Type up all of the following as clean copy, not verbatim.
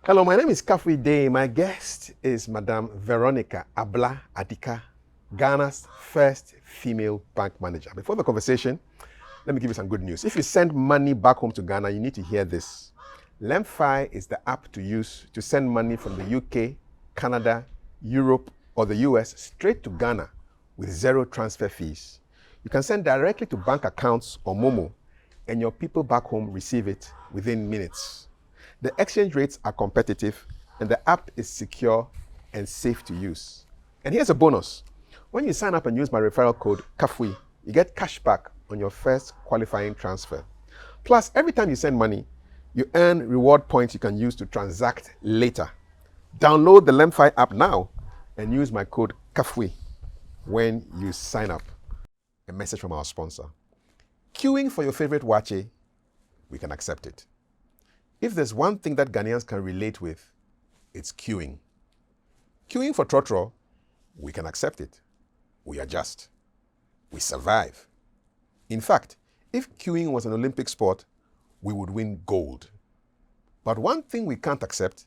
Hello, my name is Kafui Dey. My guest is Madam Veronica Abla Adika, Ghana's first female bank manager. Before the conversation, let me give you some good news. If you send money back home to Ghana, you need to hear this. Lemfi is the app to use to send money from the UK, Canada, Europe, or the US straight to Ghana with zero transfer fees. You can send directly to bank accounts or Momo, and your people back home receive it within minutes. The exchange rates are competitive, and the app is secure and safe to use. And here's a bonus. When you sign up and use my referral code Kafui, you get cash back on your first qualifying transfer. Plus, every time you send money, you earn reward points you can use to transact later. Download the Lemfi app now and use my code Kafui when you sign up. A message from our sponsor. Queuing for your favorite wache, we can accept it. If there's one thing that Ghanaians can relate with, it's queuing. Queuing for trotro, we can accept it. We adjust. We survive. In fact, if queuing was an Olympic sport, we would win gold. But one thing we can't accept,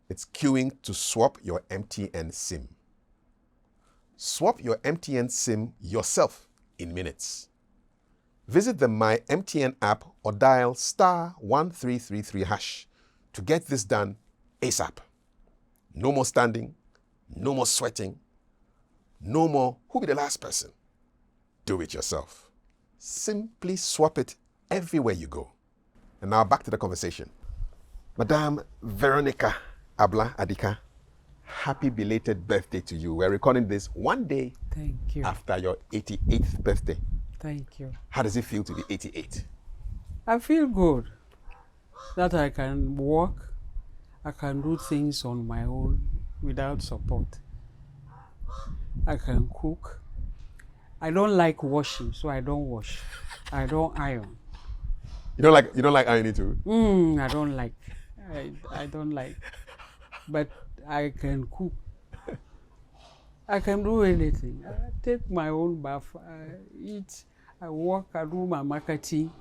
it's queuing to swap your MTN SIM. Swap your MTN SIM yourself in minutes. Visit the My MTN app or dial *1333# to get this done ASAP. No more standing, no more sweating, no more who be the last person. Do it yourself. Simply swap it everywhere you go. And now back to the conversation. Madam Veronica Abla Adika, happy belated birthday to you. We're recording this one day Thank you. after your 88th birthday. Thank you. How does it feel to be 88? I feel good that I can walk, I can do things on my own without support. I can cook. I don't like washing, so I don't wash. I don't iron. You don't like ironing too? I don't like. I don't like. But I can cook. I can do anything. I take my own bath. I eat. I walk. I do my marketing.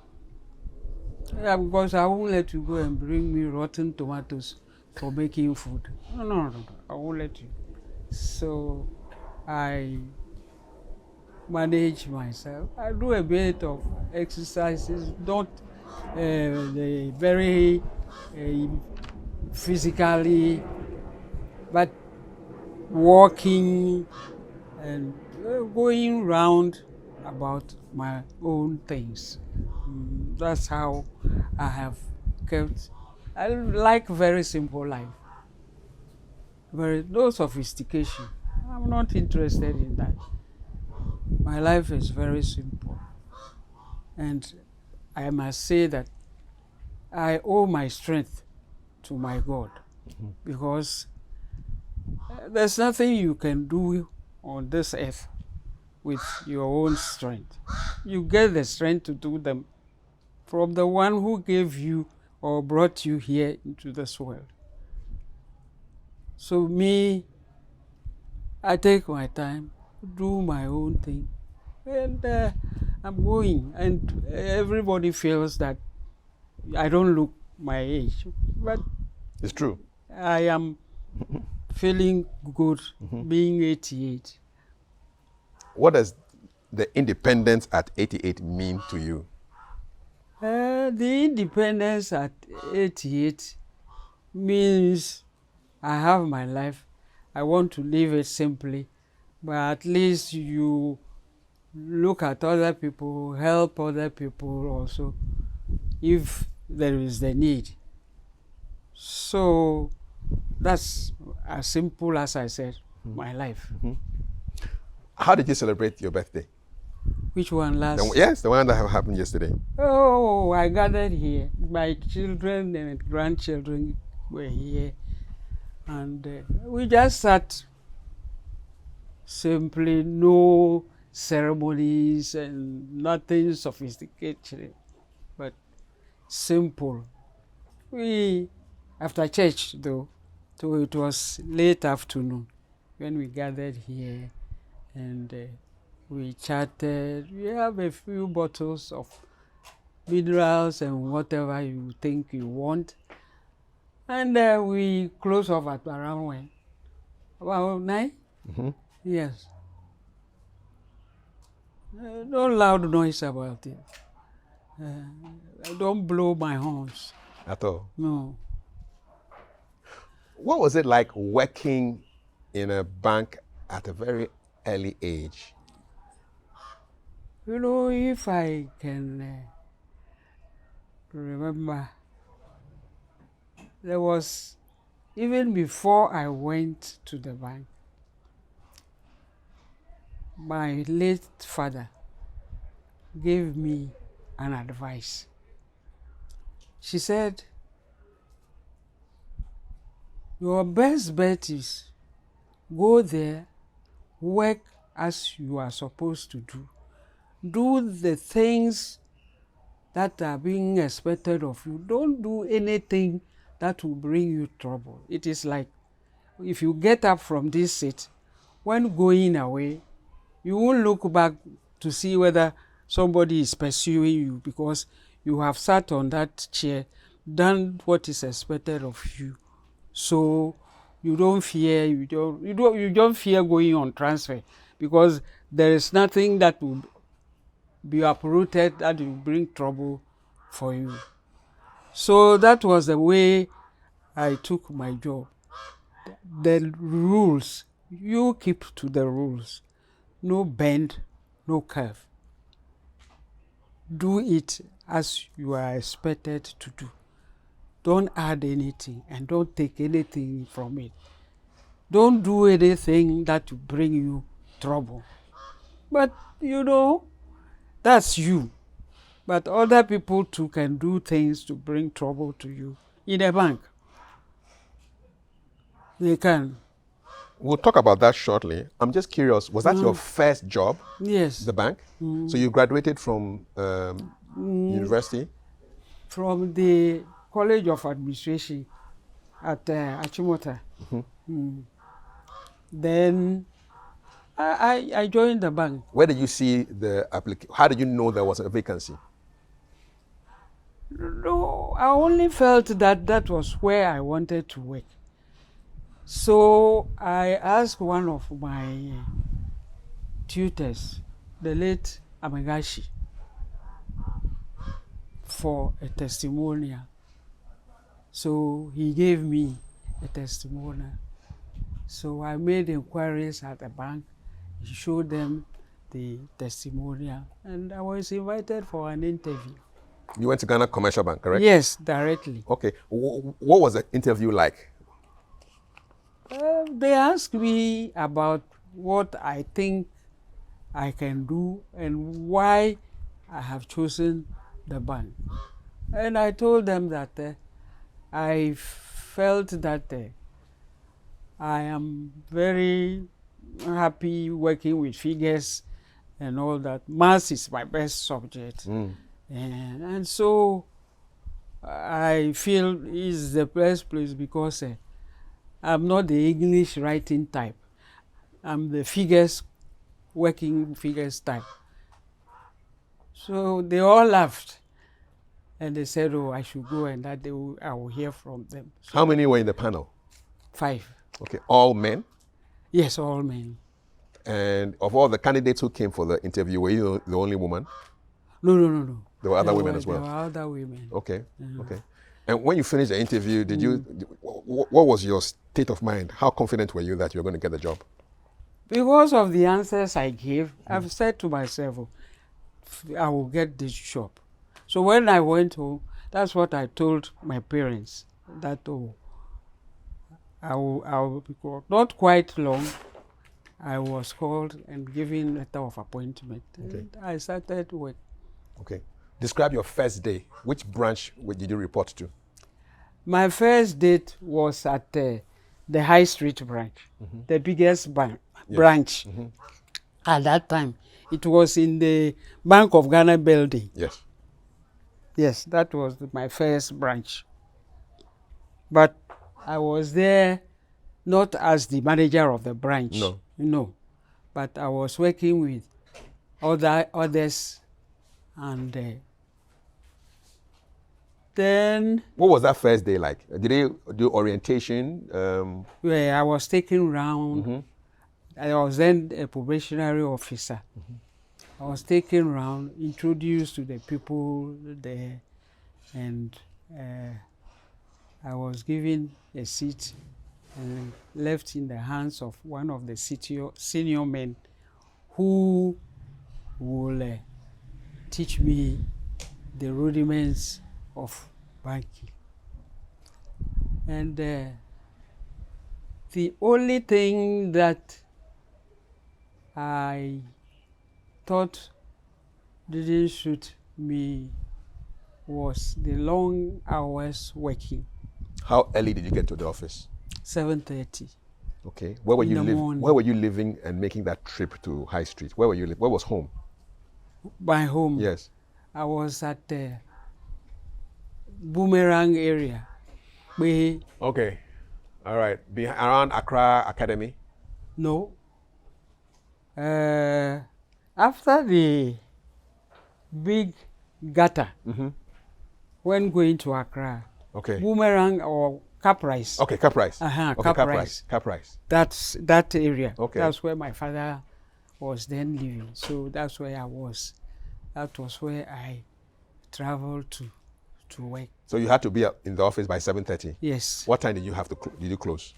Yeah, because I won't let you go and bring me rotten tomatoes for making food. No. I won't let you. So I manage myself. I do a bit of exercises, not the very physically, but walking and going round about my own things. That's how I have kept. I like very simple life. No sophistication. I'm not interested in that. My life is very simple. And I must say that I owe my strength to my God, because there's nothing you can do on this earth with your own strength. You get the strength to do them from the one who gave you or brought you here into this world. So me, I take my time, do my own thing, and I'm going. And everybody feels that I don't look my age, but It's true. I am feeling good being 88. What does the independence at 88 mean to you? The independence at 88 means I have my life. I want to live it simply, but at least you look at other people, help other people also, if there is the need. So that's as simple as I said, my life. How did you celebrate your birthday? Which one last? Yes, the one that happened yesterday. Oh, I gathered here. My children and grandchildren were here. And we just sat simply, no ceremonies and nothing sophisticated, but simple. We, after church though, so it was late afternoon when we gathered here, and we chatted. We have a few bottles of minerals and whatever you think you want. And we close off at around when? About 9? Mm-hmm. Yes. No loud noise about it. I don't blow my horns. At all. No. What was it like working in a bank at a very early age? You know, if I can remember, there was, even before I went to the bank, my late father gave me an advice. She said, your best bet is go there, work as you are supposed to do. Do the things that are being expected of you. Don't do anything that will bring you trouble. It is like if you get up from this seat, when going away, you won't look back to see whether somebody is pursuing you, because you have sat on that chair, done what is expected of you. So you don't fear, you don't fear going on transfer, because there is nothing that will be uprooted that will bring trouble for you. So that was the way I took my job. The rules, you keep to the rules. No bend, no curve. Do it as you are expected to do. Don't add anything and don't take anything from it. Don't do anything that will bring you trouble. But you know, that's you. But other people too can do things to bring trouble to you in a bank. They can. We'll talk about that shortly. I'm just curious, was that your first job? Yes. The bank? So you graduated from university? From the College of Administration at Achimota. Then I joined the bank. Where did you see the application? How did you know there was a vacancy? No, I only felt that that was where I wanted to work. So I asked one of my tutors, the late Amagashi, for a testimonial. So he gave me a testimonial. So I made inquiries at the bank, showed them the testimonial, and I was invited for an interview. You went to Ghana Commercial Bank, correct? Yes, directly. Okay. What was the interview like? They asked me about what I think I can do and why I have chosen the bank. And I told them that I felt that I am very happy working with figures and all that. Maths is my best subject. And so I feel is the best place because I'm not the English writing type. I'm the figures, working figures type. So they all laughed. And they said, oh, I should go and that I will hear from them. So How many were in the panel? 5. Okay, all men? Yes, all men. And of all the candidates who came for the interview, were you the only woman? No. There were other women as well? There were other women. Okay, okay. And when you finished the interview, did you? What was your state of mind? How confident were you that you were going to get the job? Because of the answers I gave, I've said to myself, I will get this job. So when I went home, that's what I told my parents, that I will be called. Not quite long, I was called and given a letter of appointment. Okay. And I started work. Okay. Describe your first day. Which branch did you report to? My first date was at the High Street branch, the biggest branch. At that time, it was in the Bank of Ghana building. Yes. Yes, that was my first branch. But I was there not as the manager of the branch. No. But I was working with others, and Then What was that first day like? Did they do orientation? I was taken round. Mm-hmm. I was then a probationary officer. I was taken round, introduced to the people there, and I was given a seat and left in the hands of one of the senior men who will teach me the rudiments of banking. And the only thing that I thought didn't suit me was the long hours working. How early did you get to the office? 7:30. Okay. Where were In you the living? morning. Where were you living and making that trip to High Street? Where were you? Where was home? My home. Yes. I was at the Boomerang area. Okay. All right. Around Accra Academy. No. After the big gutter, when going to Accra, Okay. Boomerang or Caprice. Okay. Caprice. Uh-huh, Okay. Caprice. Caprice. That's that area. Okay. That's where my father was then living. So that's where I was. That was where I traveled to work. So you had to be in the office by 7:30. Yes. What time did you have to? Did you close?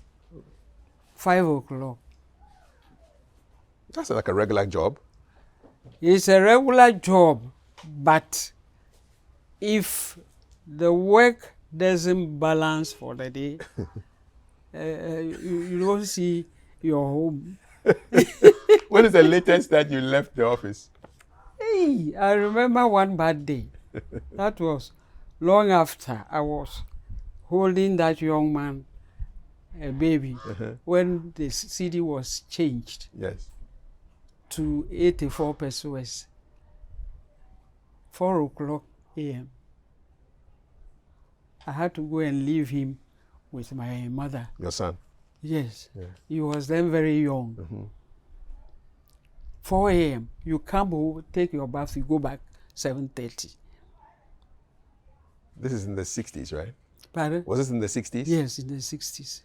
5 o'clock. That's like a regular job. It's a regular job, but if the work doesn't balance for the day, you don't see your home. When is the latest that you left the office? Hey, I remember one bad day. That was long after I was holding that young man, a baby, when the city was changed Yes. to 84 pesos, 4 o'clock a.m. I had to go and leave him with my mother. Your son. Yes. Yeah. He was then very young. 4 a.m. You come home, take your bath, you go back 7:30. This is in the 60s, right? Pardon? Was this in the 60s? Yes, in the 60s.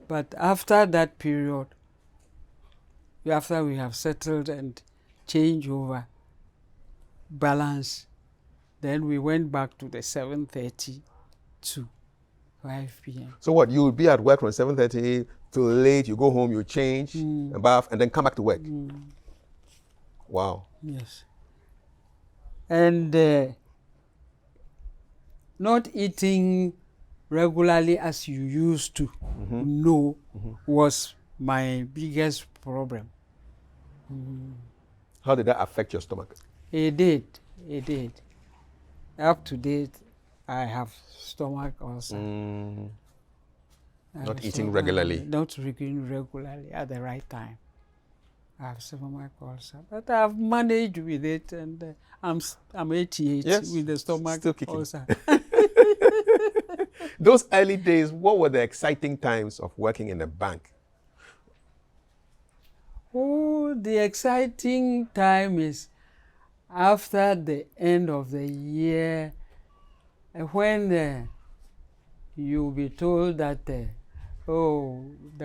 But after that period, after we have settled and changed over, balance, then we went back to the 7:30 to 5 p.m. So what? You would be at work from 7:30 till late. You go home, you change, and bath, and then come back to work. Wow. Yes. And not eating regularly as you used to was my biggest problem. How did that affect your stomach? It did. It did. Up to date, I have stomach ulcer. Not eating regularly. Not eating regularly at the right time. I have stomach ulcer, but I've managed with it, and I'm 88 with the stomach still kicking. ulcer. Those early days, what were the exciting times of working in a bank? Oh, the exciting time is after the end of the year, when you'll be told that, the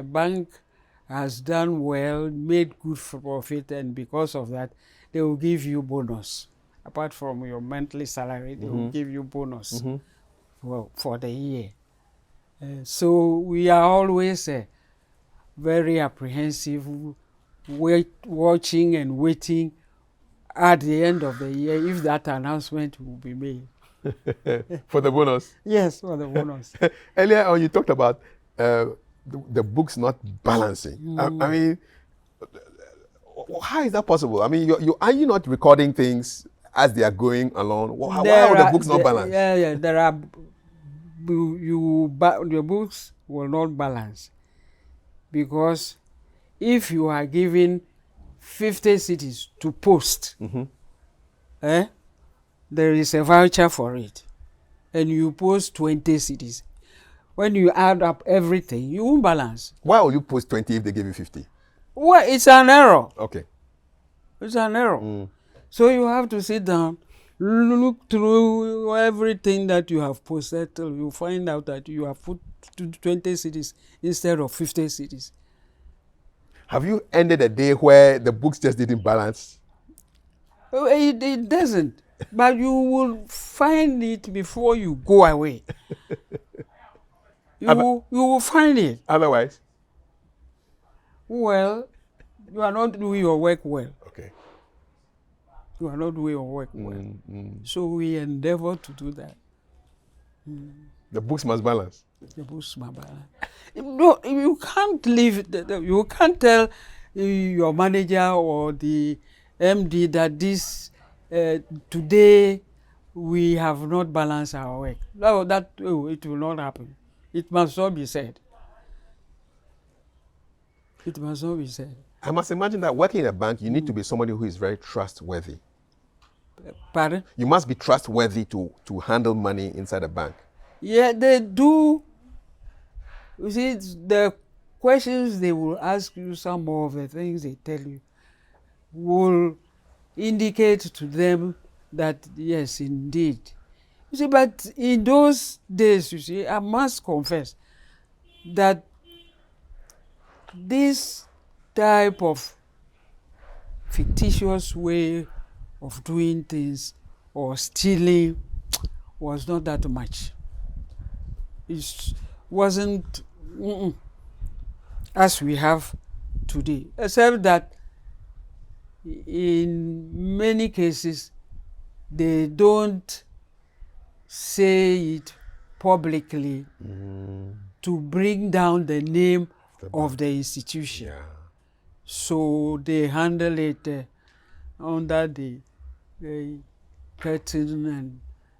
bank has done well, made good profit, and because of that, they will give you bonus. Apart from your monthly salary, they will give you bonus for the year. So we are always very apprehensive, watching and waiting at the end of the year if that announcement will be made. For the bonus? Yes, for the bonus. Earlier on, you talked about the books not balancing. I mean, how is that possible? I mean, are you not recording things as they are going along? Why are the books not balanced? Yeah, there are. Your books will not balance because if you are given 50 cities to post, there is a voucher for it, and you post 20 cities. When you add up everything, you won't balance. Why will you post 20 if they give you 50? Well, it's an error. Okay. It's an error. So you have to sit down look through everything that you have posted till you find out that you have put 20 cities instead of 50 cities. Have you ended a day where the books just didn't balance? It doesn't. But you will find it before you go away. You will find it. Otherwise? Well, you are not doing your work well. Okay. You are not doing your work well. So we endeavor to do that. The books must balance. The books must balance. No, you can't leave. You can't tell your manager or the MD that this today we have not balanced our work. No, it will not happen. It must not be said. It must not be said. I must imagine that working in a bank, you need to be somebody who is very trustworthy. Pardon? You must be trustworthy to handle money inside a bank. Yeah, they do. You see, the questions they will ask you, some of the things they tell you, will indicate to them that, yes, indeed. You see, but in those days, you see, I must confess that this type of fictitious way of doing things or stealing was not that much. It wasn't as we have today, except that in many cases they don't say it publicly to bring down the name of the institution. Yeah. So they handle it under the curtain and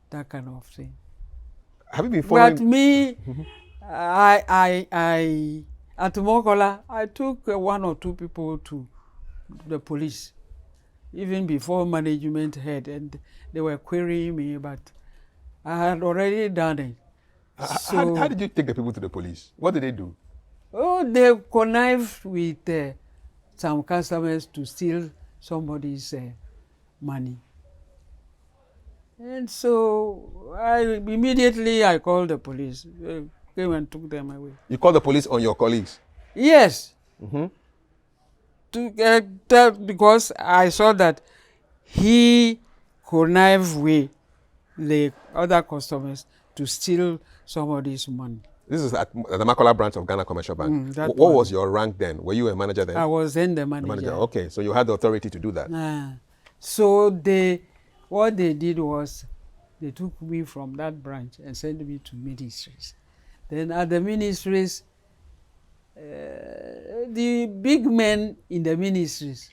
that kind of thing. Have you been following? But me, I at Mokola, I took 1 or 2 people to the police, even before management head, and they were querying me, but I had already done it. How did you take the people to the police? What did they do? Oh, they connived with some customers to steal somebody's money. And so immediately I called the police. They came and took them away. You called the police on your colleagues? Yes. Because I saw that he connived with the other customers to steal somebody's money. This is at the Makola branch of Ghana Commercial Bank. What was your rank then? Were you a manager then? I was then the manager. The manager. Okay, so you had the authority to do that. So what they did was they took me from that branch and sent me to ministries. Then at the ministries, the big men in the ministries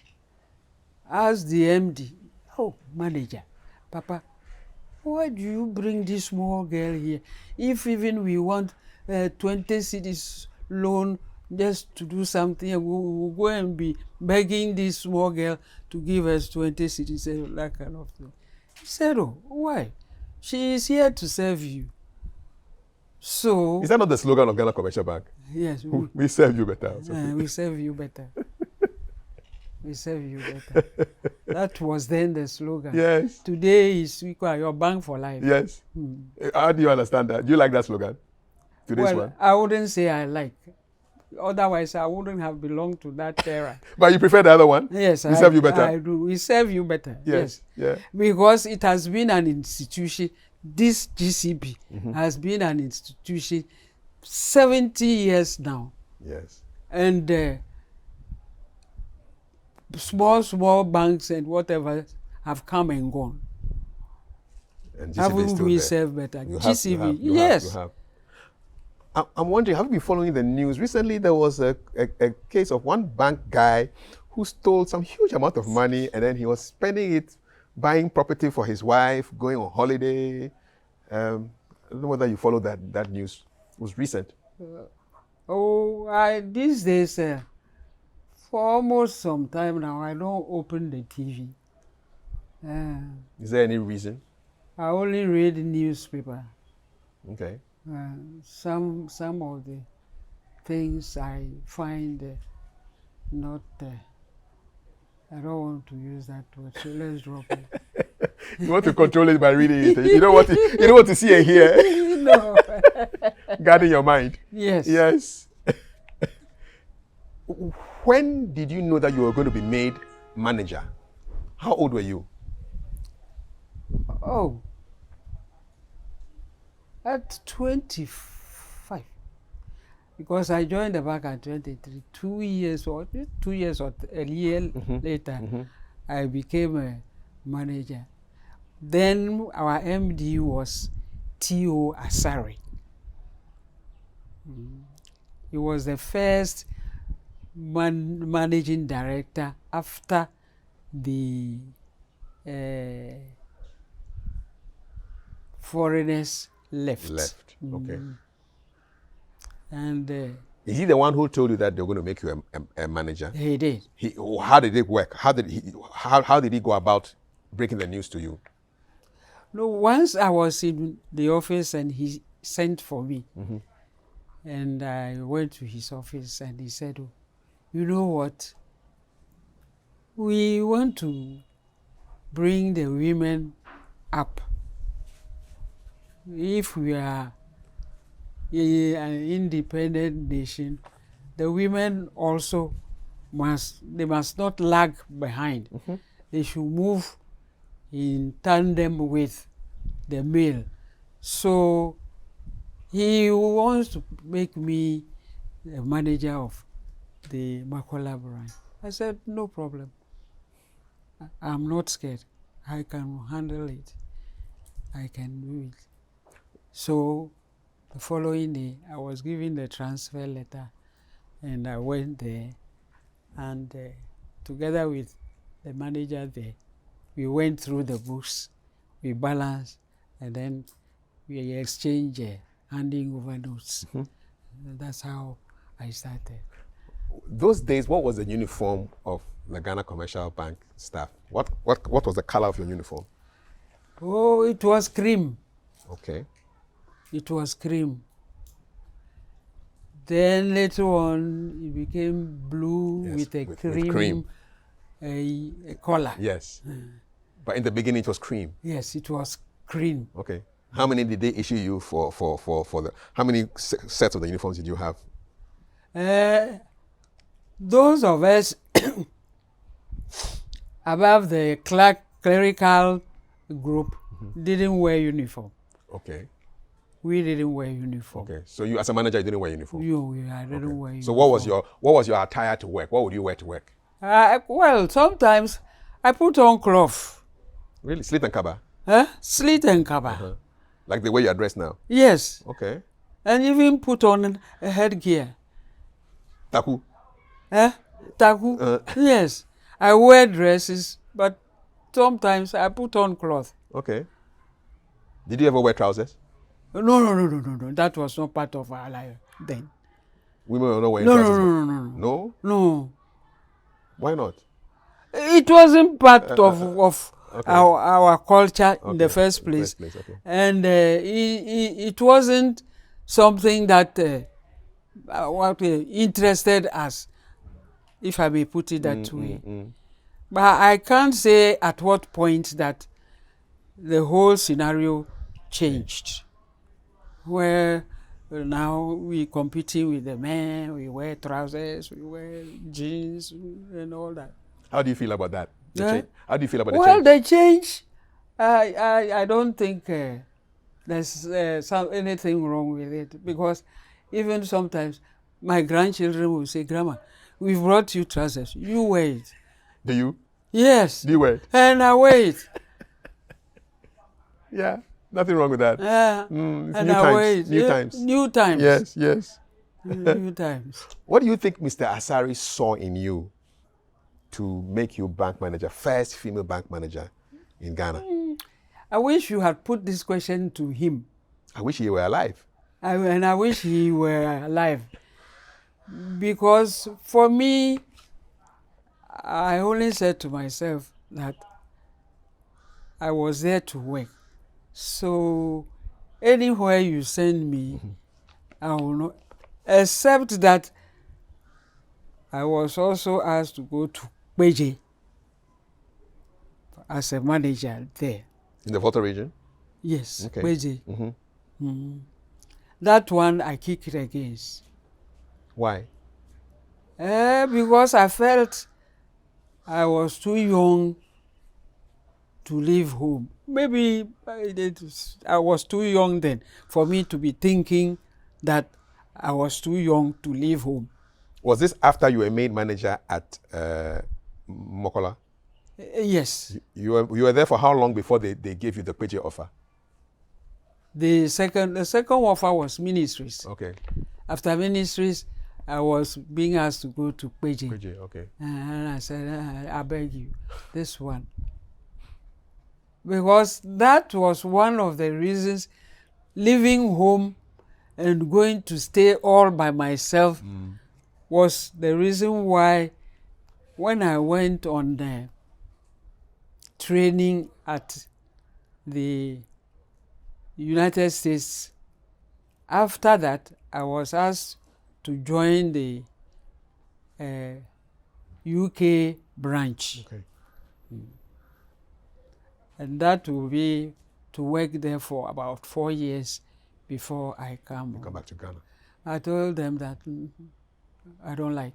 asked the MD, "Oh, manager, Papa, why do you bring this small girl here? If even we want 20 cedis loan just to do something, we will go and be begging this small girl to give us 20 cedis," that kind of thing. He said, "Oh, why? She is here to serve you." So is that not the slogan of Ghana Commercial Bank? Yes, we serve you better. we serve you better. We serve you better. That was then the slogan. Yes. Today is equal your bank for life. Yes. How do you understand that? Do you like that slogan? Today's one? I wouldn't say I like. Otherwise, I wouldn't have belonged to that era. But you prefer the other one? Yes, we serve you better. I do. We serve you better. Yes. Yeah. Because it has been an institution. This GCB has been an institution 70 years now. Yes. And small banks and whatever have come and gone. And haven't we served better? GCB, you yes. have. I'm wondering, have you been following the news? Recently, there was a case of one bank guy who stole some huge amount of money, and then he was spending it buying property for his wife, going on holiday. I don't know whether you follow that news. It was recent. These days, for almost some time now, I don't open the TV. Is there any reason? I only read the newspaper. Okay. Some of the things I find not. I don't want to use that word, so let's drop it. You want to control it by reading it. You don't want to see and hear. No. Guarding your mind. Yes. Yes. When did you know that you were going to be made manager? How old were you? Oh. At 25. Because I joined the bank at 23. 2 years or a year later, I became a manager. Then our MD was T.O. Asari. He was the first managing director after the foreigners left. Okay. And is he the one who told you that they were going to make you a manager? he did. How did it work? How did he go about breaking the news to you? No, once I was in the office and he sent for me. And I went to his office and he said, oh, you know what? We want to bring the women up. If we are an independent nation, the women also must not lag behind. They should move in tandem with the male. So he wants to make me the manager of the Makola branch. I said, no problem. I'm not scared. I can handle it. I can do it. So the following day, I was given the transfer letter and I went there and together with the manager there, we went through the books, we balanced, and then we exchanged handing over notes. That's how I started. Those days, what was the uniform of the Ghana Commercial Bank staff? What was the color of your uniform? Oh, it was cream. Okay. It was cream. Then later on, it became blue with a cream. A collar. Yes. But in the beginning, it was cream. Yes, it was cream. Okay. How many did they issue you for the? How many sets of the uniforms did you have? Those of us above the clerical group didn't wear uniform. Okay. We didn't wear uniform. Okay. So you, as a manager, you didn't wear uniform. I didn't wear uniform. So what was your attire to work? What would you wear to work? Well, sometimes I put on cloth. Really, slit and kaba? Slit and kaba. Like the way you are dressed now? Yes. Okay. And even put on a headgear. Taku? Taku? Yes. I wear dresses, but sometimes I put on cloth. Okay. Did you ever wear trousers? No. That was not part of our life then. Women were not wearing trousers? No. No? Why not? It wasn't part of our culture in the first place. Okay. And it wasn't something that interested us, if I may put it that way. But I can't say at what point that the whole scenario changed, where now we competing with the men, we wear trousers, we wear jeans and all that. How do you feel about that? How do you feel about the Well, change? the change, I don't think there's anything wrong with it, because even sometimes my grandchildren will say, Grandma, we've brought you trousers, you wear it. Do you? Yes. Do you wear it? And I wear it. Yeah, nothing wrong with that. And I wear it. New times. New times. Yes. New times. What do you think Mr. Asari saw in you to make you bank manager, first female bank manager in Ghana? I wish you had put this question to him. I wish he were alive. And I wish he were alive. Because for me, I only said to myself that I was there to work. So anywhere you send me, I will not, except that I was also asked to go to Beje as a manager there. In the Volta region? Yes, Okay. Beji. That one I kicked against. Why? Because I felt I was too young to leave home. Maybe I was too young then for me to be thinking that I was too young to leave home. Was this after you were made manager at Mokola? Yes. You were there for how long before they gave you the Peje offer? The second offer was ministries. Okay. After ministries, I was being asked to go to Peje. Peje, okay. And I said, I beg you, this one. Because that was one of the reasons leaving home and going to stay all by myself was the reason why when I went on the training at the United States, after that I was asked to join the UK branch. Okay. And that will be to work there for about 4 years before I come back to Ghana. I told them that I don't like.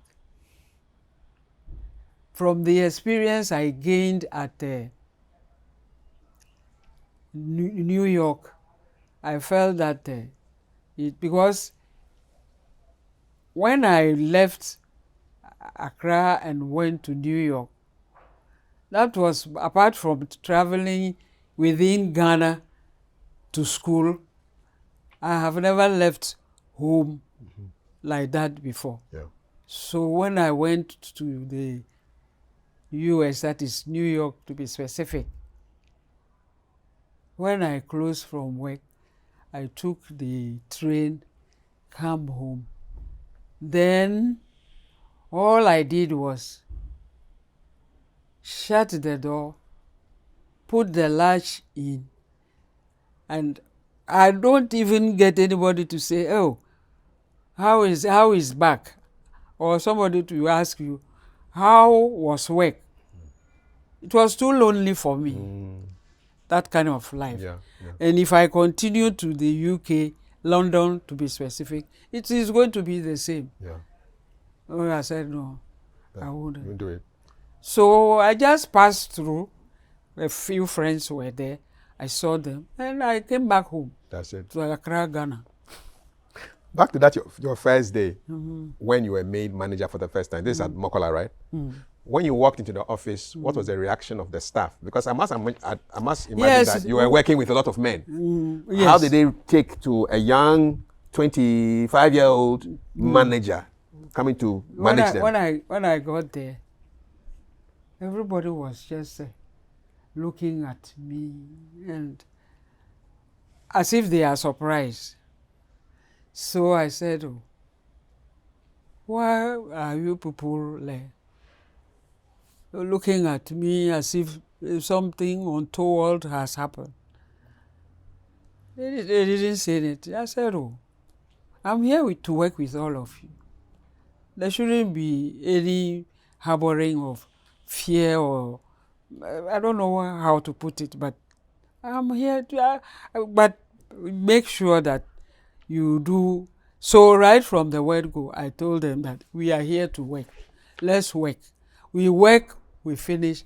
From the experience I gained at New York, I felt that because when I left Accra and went to New York, that was apart from traveling within Ghana to school. I have never left home like that before. Yeah. So when I went to the US, that is New York to be specific, when I closed from work, I took the train, come home. Then all I did was shut the door, put the latch in, and I don't even get anybody to say, oh, how is back? Or somebody to ask you, how was work? It was too lonely for me, that kind of life. Yeah, yeah. And if I continue to the UK, London to be specific, it is going to be the same. Yeah. Oh, I said, no, I You wouldn't. do it. So I just passed through. A few friends were there. I saw them, and I came back home That's it. to Accra, Ghana. Back to that, your first day when you were made manager for the first time. This is at Mokola, right? When you walked into the office, what was the reaction of the staff? Because I must imagine Yes. that you were working with a lot of men. Yes. How did they take to a young 25-year-old manager coming to manage them? When I got there, everybody was just looking at me and as if they are surprised. So I said, oh, why are you people looking at me as if something untoward has happened? They didn't say it. I said, oh, I'm here to work with all of you. There shouldn't be any harboring of fear or I don't know how to put it, but I'm here to, but make sure that you do. So right from the word go, I told them that we are here to work. Let's work. We work, we finish,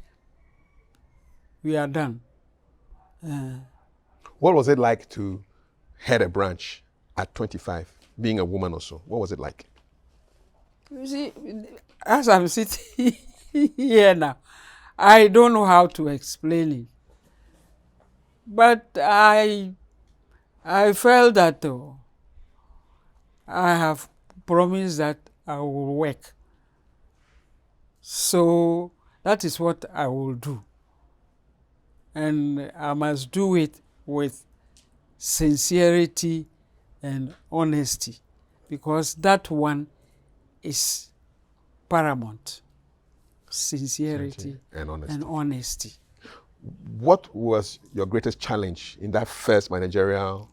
we are done. What was it like to head a branch at 25, being a woman or so? What was it like? You see, as I'm sitting here now, I don't know how to explain it. But I felt that I have promised that I will work. So that is what I will do. And I must do it with sincerity and honesty, because that one is paramount. Sincerity and honesty. and honesty. What was your greatest challenge in that first managerial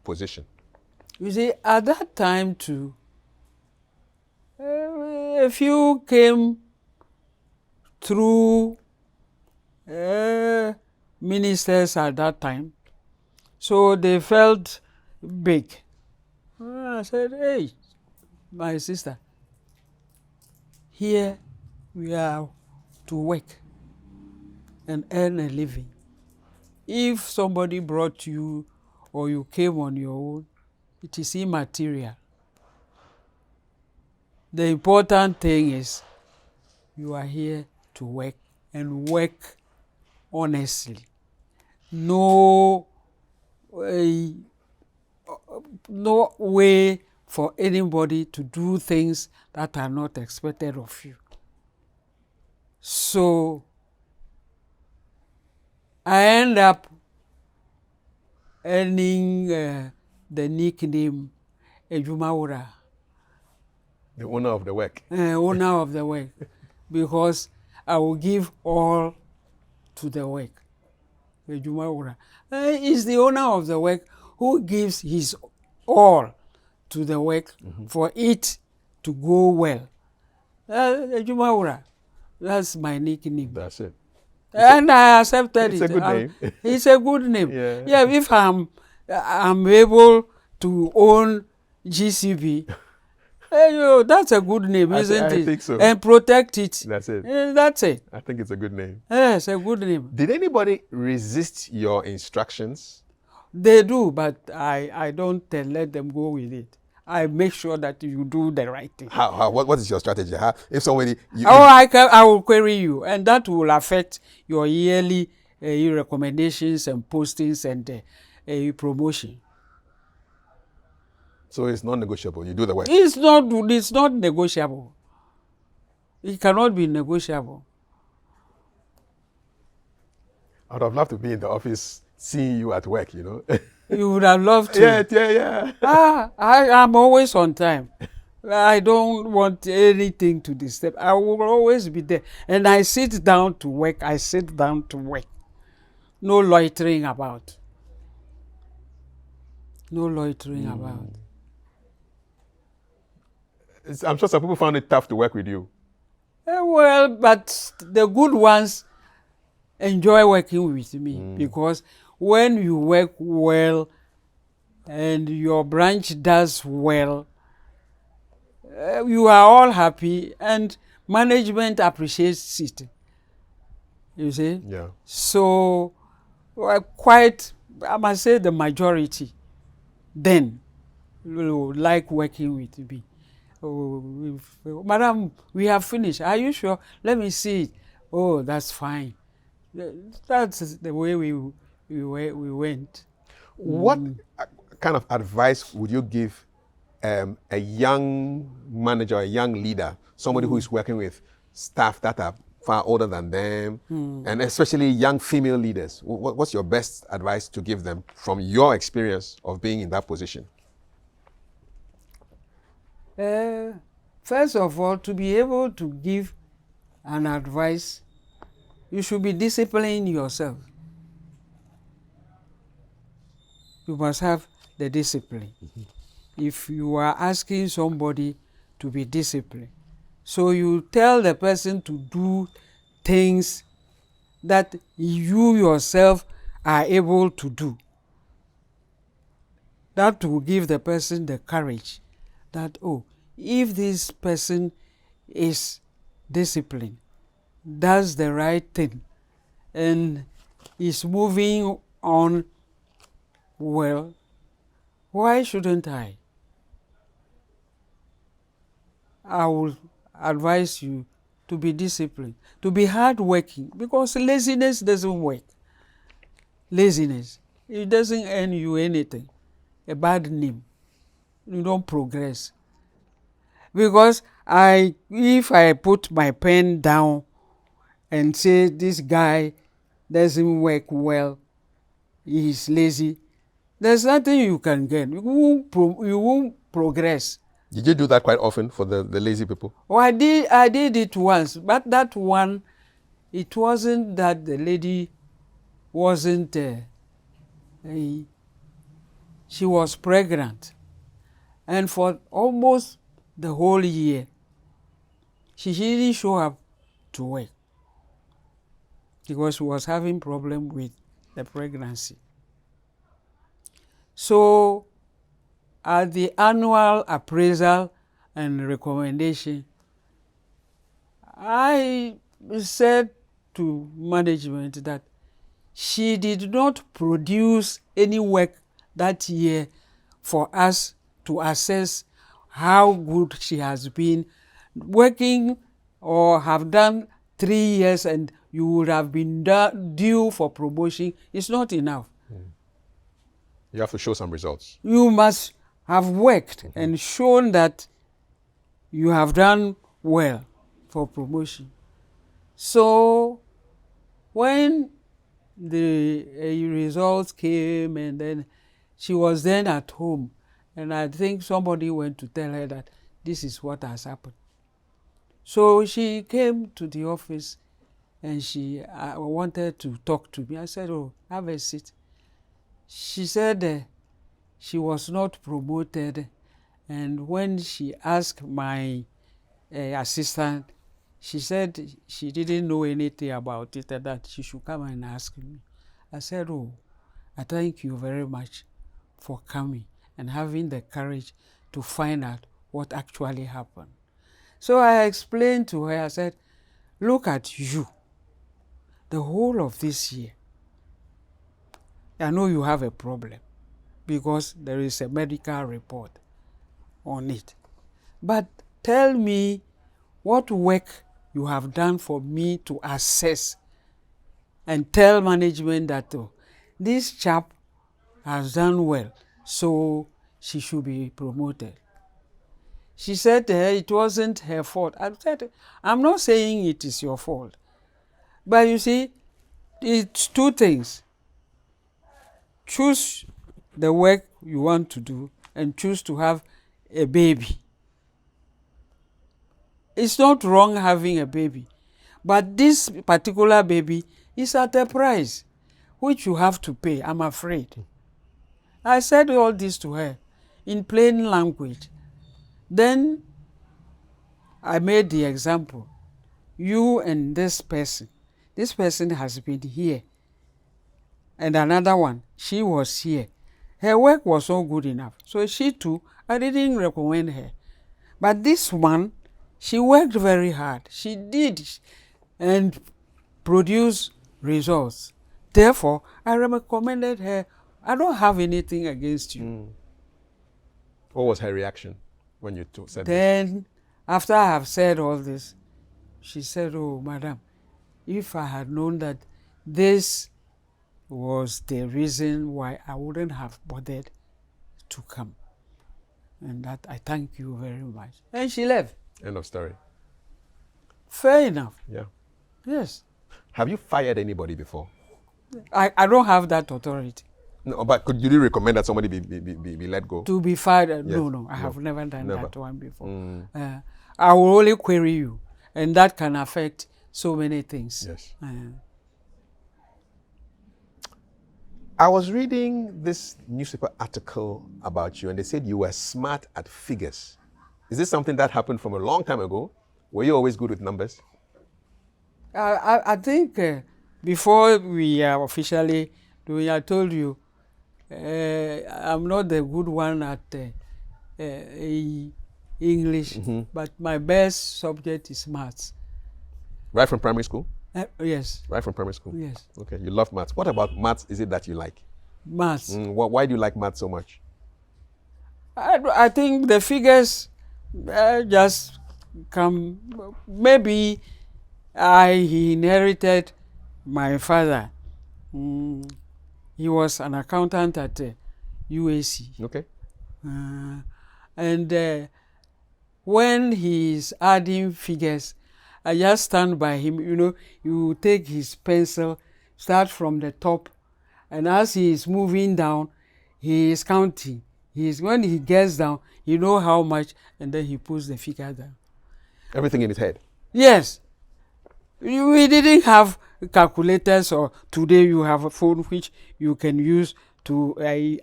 position? You see, at that time too, a few came through ministers at that time. So they felt big. I said, hey, my sister, here we are to work and earn a living. If somebody brought you or you came on your own, it is immaterial. The important thing is you are here to work and work honestly. No way for anybody to do things that are not expected of you. So I end up earning the nickname Ejumawura, The owner of the work. owner of the work, because I will give all to the work. Ejumawura is the owner of the work who gives his all to the work for it to go well. Ejumawura, that's my nickname. That's it. And I accepted it's it. a good name. It's a good name. Yeah. If I'm able to own GCB, that's a good name, isn't it? I think so. And protect it. That's it. That's it. I think it's a good name. Yes, a good name. Did anybody resist your instructions? They do, but I don't let them go with it. I make sure that you do the right thing. What is your strategy? If somebody... I will query you, and that will affect your yearly recommendations and postings and promotion. So it's non-negotiable. You do the work. It's not negotiable. It cannot be negotiable. I would have loved to be in the office seeing you at work, you know. You would have loved to. Yeah. I'm always on time. I don't want anything to disturb. I will always be there. And I sit down to work. No loitering about. I'm sure some people found it tough to work with you. Well, but the good ones enjoy working with me because when you work well and your branch does well, you are all happy and management appreciates it. You see? Yeah. So, I must say the majority then will like working with me. Madam, we have finished. Are you sure? Let me see it. Oh, that's fine. That's the way we went. What kind of advice would you give a young manager, a young leader, somebody who is working with staff that are far older than them, and especially young female leaders? What's your best advice to give them from your experience of being in that position? First of all, to be able to give an advice, you should be disciplining yourself. You must have the discipline. If you are asking somebody to be disciplined, so you tell the person to do things that you yourself are able to do. That will give the person the courage that, oh, if this person is disciplined, does the right thing, and is moving on well, why shouldn't I? I will advise you to be disciplined, to be hardworking, because laziness doesn't work. Laziness, it doesn't earn you anything, a bad name. You don't progress. Because if I put my pen down and say this guy doesn't work well, he's lazy, there's nothing you can get. You won't progress. Did you do that quite often for the lazy people? Oh, I did it once, but that one, it wasn't that the lady wasn't, she was pregnant. And for almost the whole year, she didn't show up to work. because he was having problem with the pregnancy. So at the annual appraisal and recommendation, I said to management that she did not produce any work that year for us to assess how good she has been working, or have done 3 years and you would have been due for promotion. It's not enough. You have to show some results. You must have worked and shown that you have done well for promotion. So when the results came, and then she was then at home, and I think somebody went to tell her that this is what has happened. So she came to the office and she wanted to talk to me. I said, "Oh, have a seat." She said she was not promoted, and when she asked my assistant, she said she didn't know anything about it and that she should come and ask me. I said, "Oh, I thank you very much for coming and having the courage to find out what actually happened." So I explained to her, I said, "Look at you. The whole of this year, I know you have a problem because there is a medical report on it. But tell me what work you have done for me to assess and tell management that this chap has done well, so she should be promoted." She said it wasn't her fault. I said, "I'm not saying it is your fault. But you see, it's two things. Choose the work you want to do and choose to have a baby. It's not wrong having a baby. But this particular baby is at a price which you have to pay, I'm afraid." I said all this to her in plain language. Then I made the example. You and this person has been here. And another one, she was here. Her work was not good enough. So she too, I didn't recommend her. But this one, she worked very hard. She did and produced results. Therefore, I recommended her. I don't have anything against you. What was her reaction when you said Then, after I have said all this, she said, "Oh, madam, if I had known that this was the reason why, I wouldn't have bothered to come. And that I thank you very much." And she left. End of story. Fair enough. Yeah. Yes. Have you fired anybody before? I don't have that authority. No, but could you recommend that somebody be let go? To be fired? Yes. No, I have never done Never. that one before. I will only query you, and that can affect so many things. Yes. I was reading this newspaper article about you, and they said you were smart at figures. Is this something that happened from a long time ago? Were you always good with numbers? I think before we are officially doing, I told you, I'm not the good one at English, but my best subject is maths. Right from primary school? Yes. Right from primary school? Yes. Okay, you love maths. What about maths is it that you like? Maths. Why do you like maths so much? I think the figures just come. Maybe I inherited my father. He was an accountant at UAC. Okay. And when he's adding figures, I just stand by him. You know, you take his pencil, start from the top, and as he is moving down, he is counting. When he gets down, you know how much, and then he puts the figure down. Everything in his head? Yes. We didn't have calculators, or today you have a phone which you can use to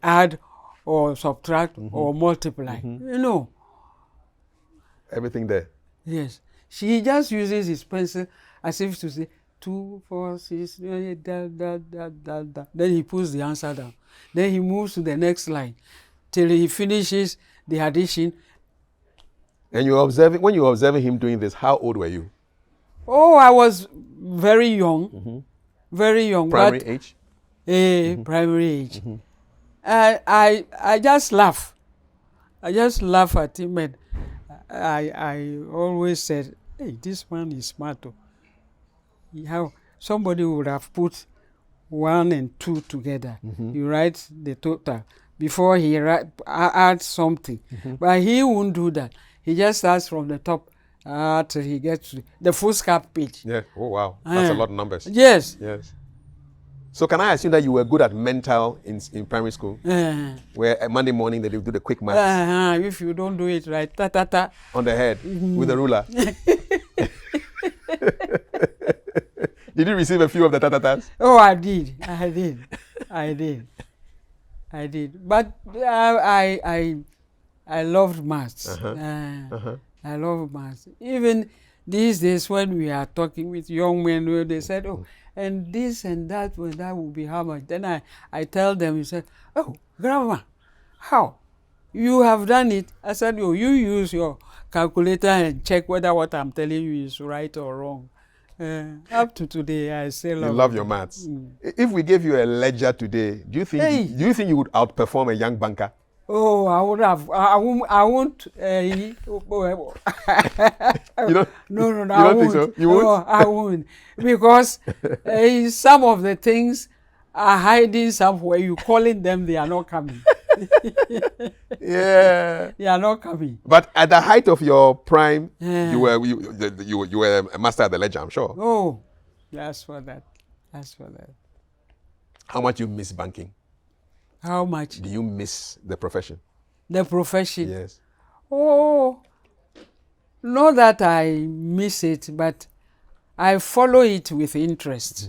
add or subtract or multiply. You know. Everything there? Yes. She just uses his pencil as if to say, 2, 4, 6, da. Then he puts the answer down. Then he moves to the next line till he finishes the addition. And when you were observing him doing this, how old were you? Oh, I was very young, very young. Primary age? Primary age. I just laugh. I just laugh at him, and I always said, hey, this man is smart. How somebody would have put 1 and 2 together. You write the total before he adds something. But he won't do that. He just starts from the top till he gets to the foolscap page. Yeah. Oh, wow. That's a lot of numbers. Yes. Yes. So can I assume that you were good at mental in primary school? Where Monday morning they do the quick maths If you don't do it right, ta. on the head with a ruler. Did you receive a few of the ta-ta-tas? Oh, I did. But I loved maths. I love maths. Even these days when we are talking with young men, they said, oh, and this and that, well, that will be how much? Then I tell them, you said, oh, Grandma, how? You have done it. I said, oh, you use your calculator and check whether what I'm telling you is right or wrong. Up to today, I still love your maths. If we gave you a ledger today, do you think you would outperform a young banker? Oh, I would have. I won't. You don't, No, you I don't won't. think so? You won't? No, I won't. Because some of the things are hiding somewhere. You calling them, they are not coming. Yeah. They are not coming. But at the height of your prime, you were a master at the ledger, I'm sure. Oh, that's for that. How much you miss banking? How much? Do you miss the profession? The profession? Yes. Oh, not that I miss it, but I follow it with interest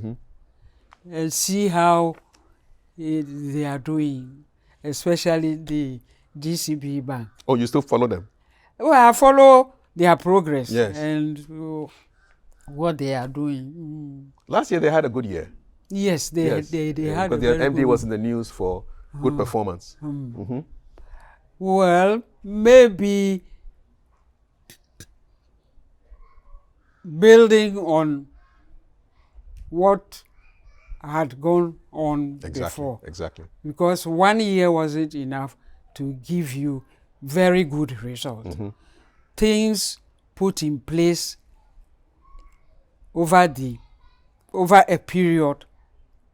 and see how they are doing, especially the GCB Bank. Oh, you still follow them? Well, I follow their progress and what they are doing. Last year they had a good year. Yes, they had a because very their MD good was in the news for good performance. Well, maybe building on what had gone on before. Exactly. Because 1 year wasn't enough to give you very good results. Things put in place over a period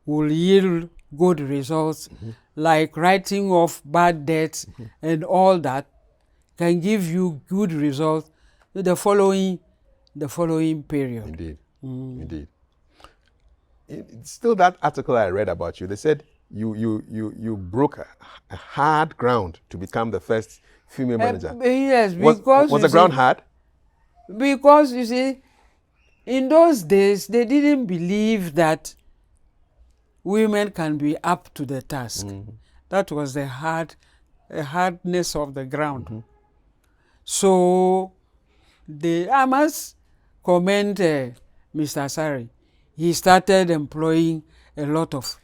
will yield good results, like writing off bad debts and all that can give you good results the following period. Indeed. Still, that article I read about you, they said you broke a hard ground to become the first female manager. Yes, because was the ground hard? Because you see, in those days they didn't believe that women can be up to the task. That was the hardness of the ground. So I must commend Mr. Sari. He started employing a lot of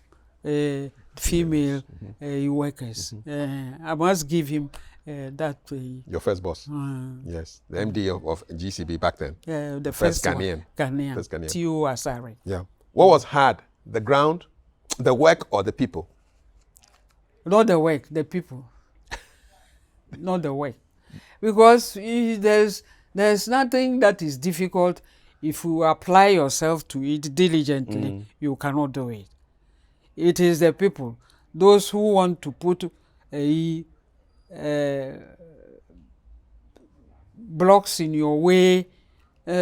female workers. I must give him that. Your first boss? Yes, the MD of GCB back then. The first Ghanaian. Ghanaian. T.O. Asare. Yeah. What was hard? The ground, the work, or the people? Not the work, the people. Not the work. Because there's nothing that is difficult. If you apply yourself to it diligently, you cannot do it. It is the people, those who want to put blocks in your way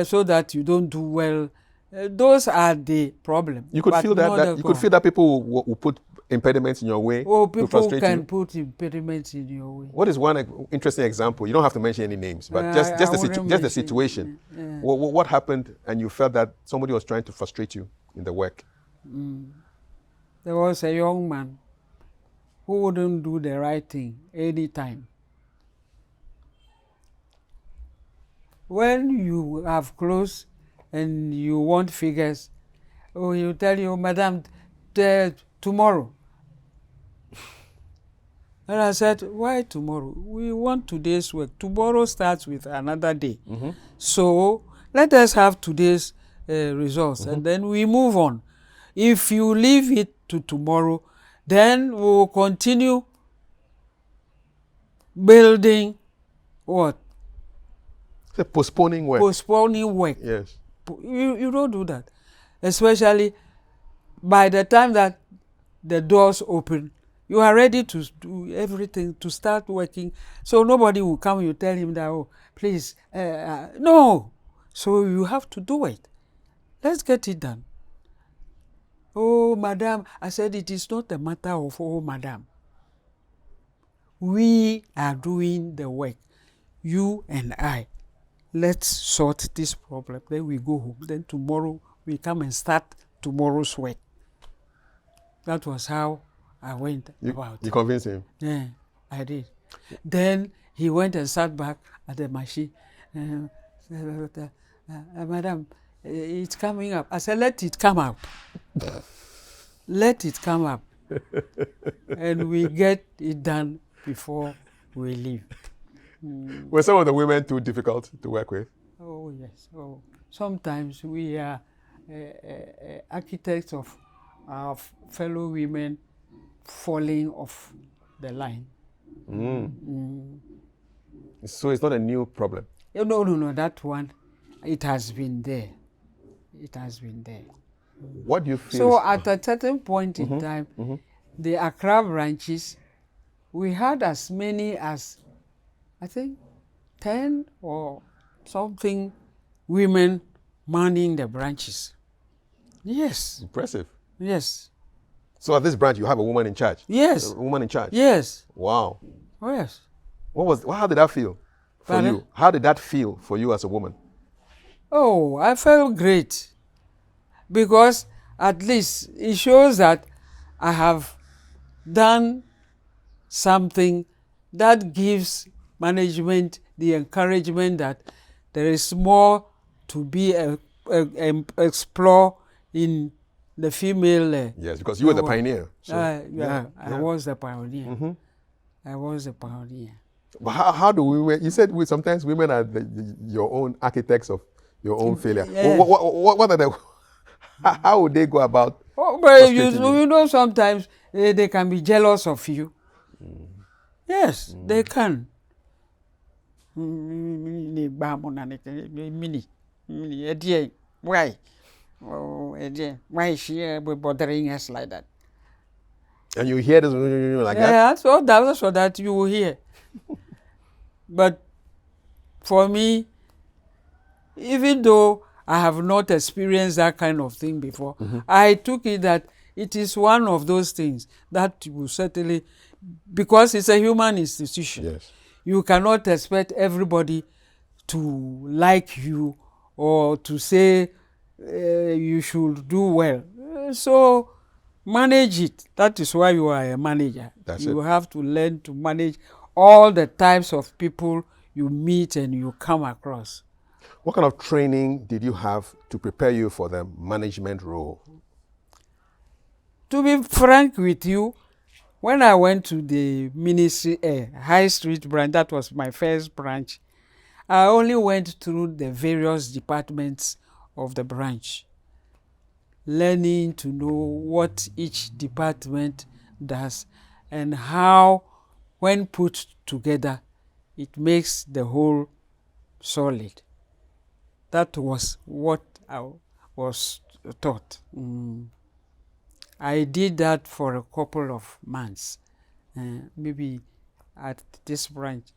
so that you don't do well. Those are the problem. You could feel that people will put impediments in your way. Oh, people can you. put impediments in your way. What is one interesting example? You don't have to mention any names, but just the situation. What happened, and you felt that somebody was trying to frustrate you in the work? There was a young man who wouldn't do the right thing anytime. When you have closed and you want figures, Oh, he'll tell you, Madam, tomorrow. And I said, why tomorrow? We want today's work. Tomorrow starts with another day. So let us have today's results and then we move on. If you leave it to tomorrow, then we'll continue building what? So postponing work. Postponing work. Yes. You don't do that. Especially by the time that the doors open, you are ready to do everything, to start working. So nobody will come, you tell him that, oh, please, no. So you have to do it. Let's get it done. Oh, madam, I said it is not a matter of, oh, madam. We are doing the work, you and I. Let's sort this problem. Then we go home. Then tomorrow we come and start tomorrow's work. That was how I went about You it. convinced him? Yeah, I did. Then he went and sat back at the machine. Madam, it's coming up. I said, let it come up. Let it come up. And we get it done before we leave. Were some of the women too difficult to work with? Oh, yes. Oh, sometimes we are architects of our fellow women falling off the line. So it's not a new problem. No, that one, it has been there. It has been there. What do you feel? So at a certain point in time, the Accra branches, we had as many as, I think, 10 or something women manning the branches. Yes. Impressive. Yes. So at this branch, you have a woman in charge? Yes. A woman in charge? Yes. Wow. Oh, yes. How did that feel for Pardon? you? How did that feel for you as a woman? Oh, I felt great because at least it shows that I have done something that gives management the encouragement that there is more to be explore in the female. Yes, because you were the pioneer. So, I was the pioneer. I was the pioneer. But how do women? You said sometimes women are your own architects of your own failure. Yeah. What are the? How would they go about? Oh, but you frustrating know sometimes they can be jealous of you. Yes, they can. Why? Oh, why is she bothering us like that? And you hear this like that? Yeah, so that's what that you will hear. But for me, even though I have not experienced that kind of thing before, I took it that it is one of those things that will certainly, because it's a human institution, Yes. you cannot expect everybody to like you or to say you should do well. So manage it. That is why you are a manager. You have to learn to manage all the types of people you meet and you come across. What kind of training did you have to prepare you for the management role? To be frank with you, when I went to the ministry, High Street branch, that was my first branch, I only went through the various departments of the branch, learning to know what each department does and how, when put together, it makes the whole solid. That was what I was taught. I did that for a couple of months, maybe at this branch,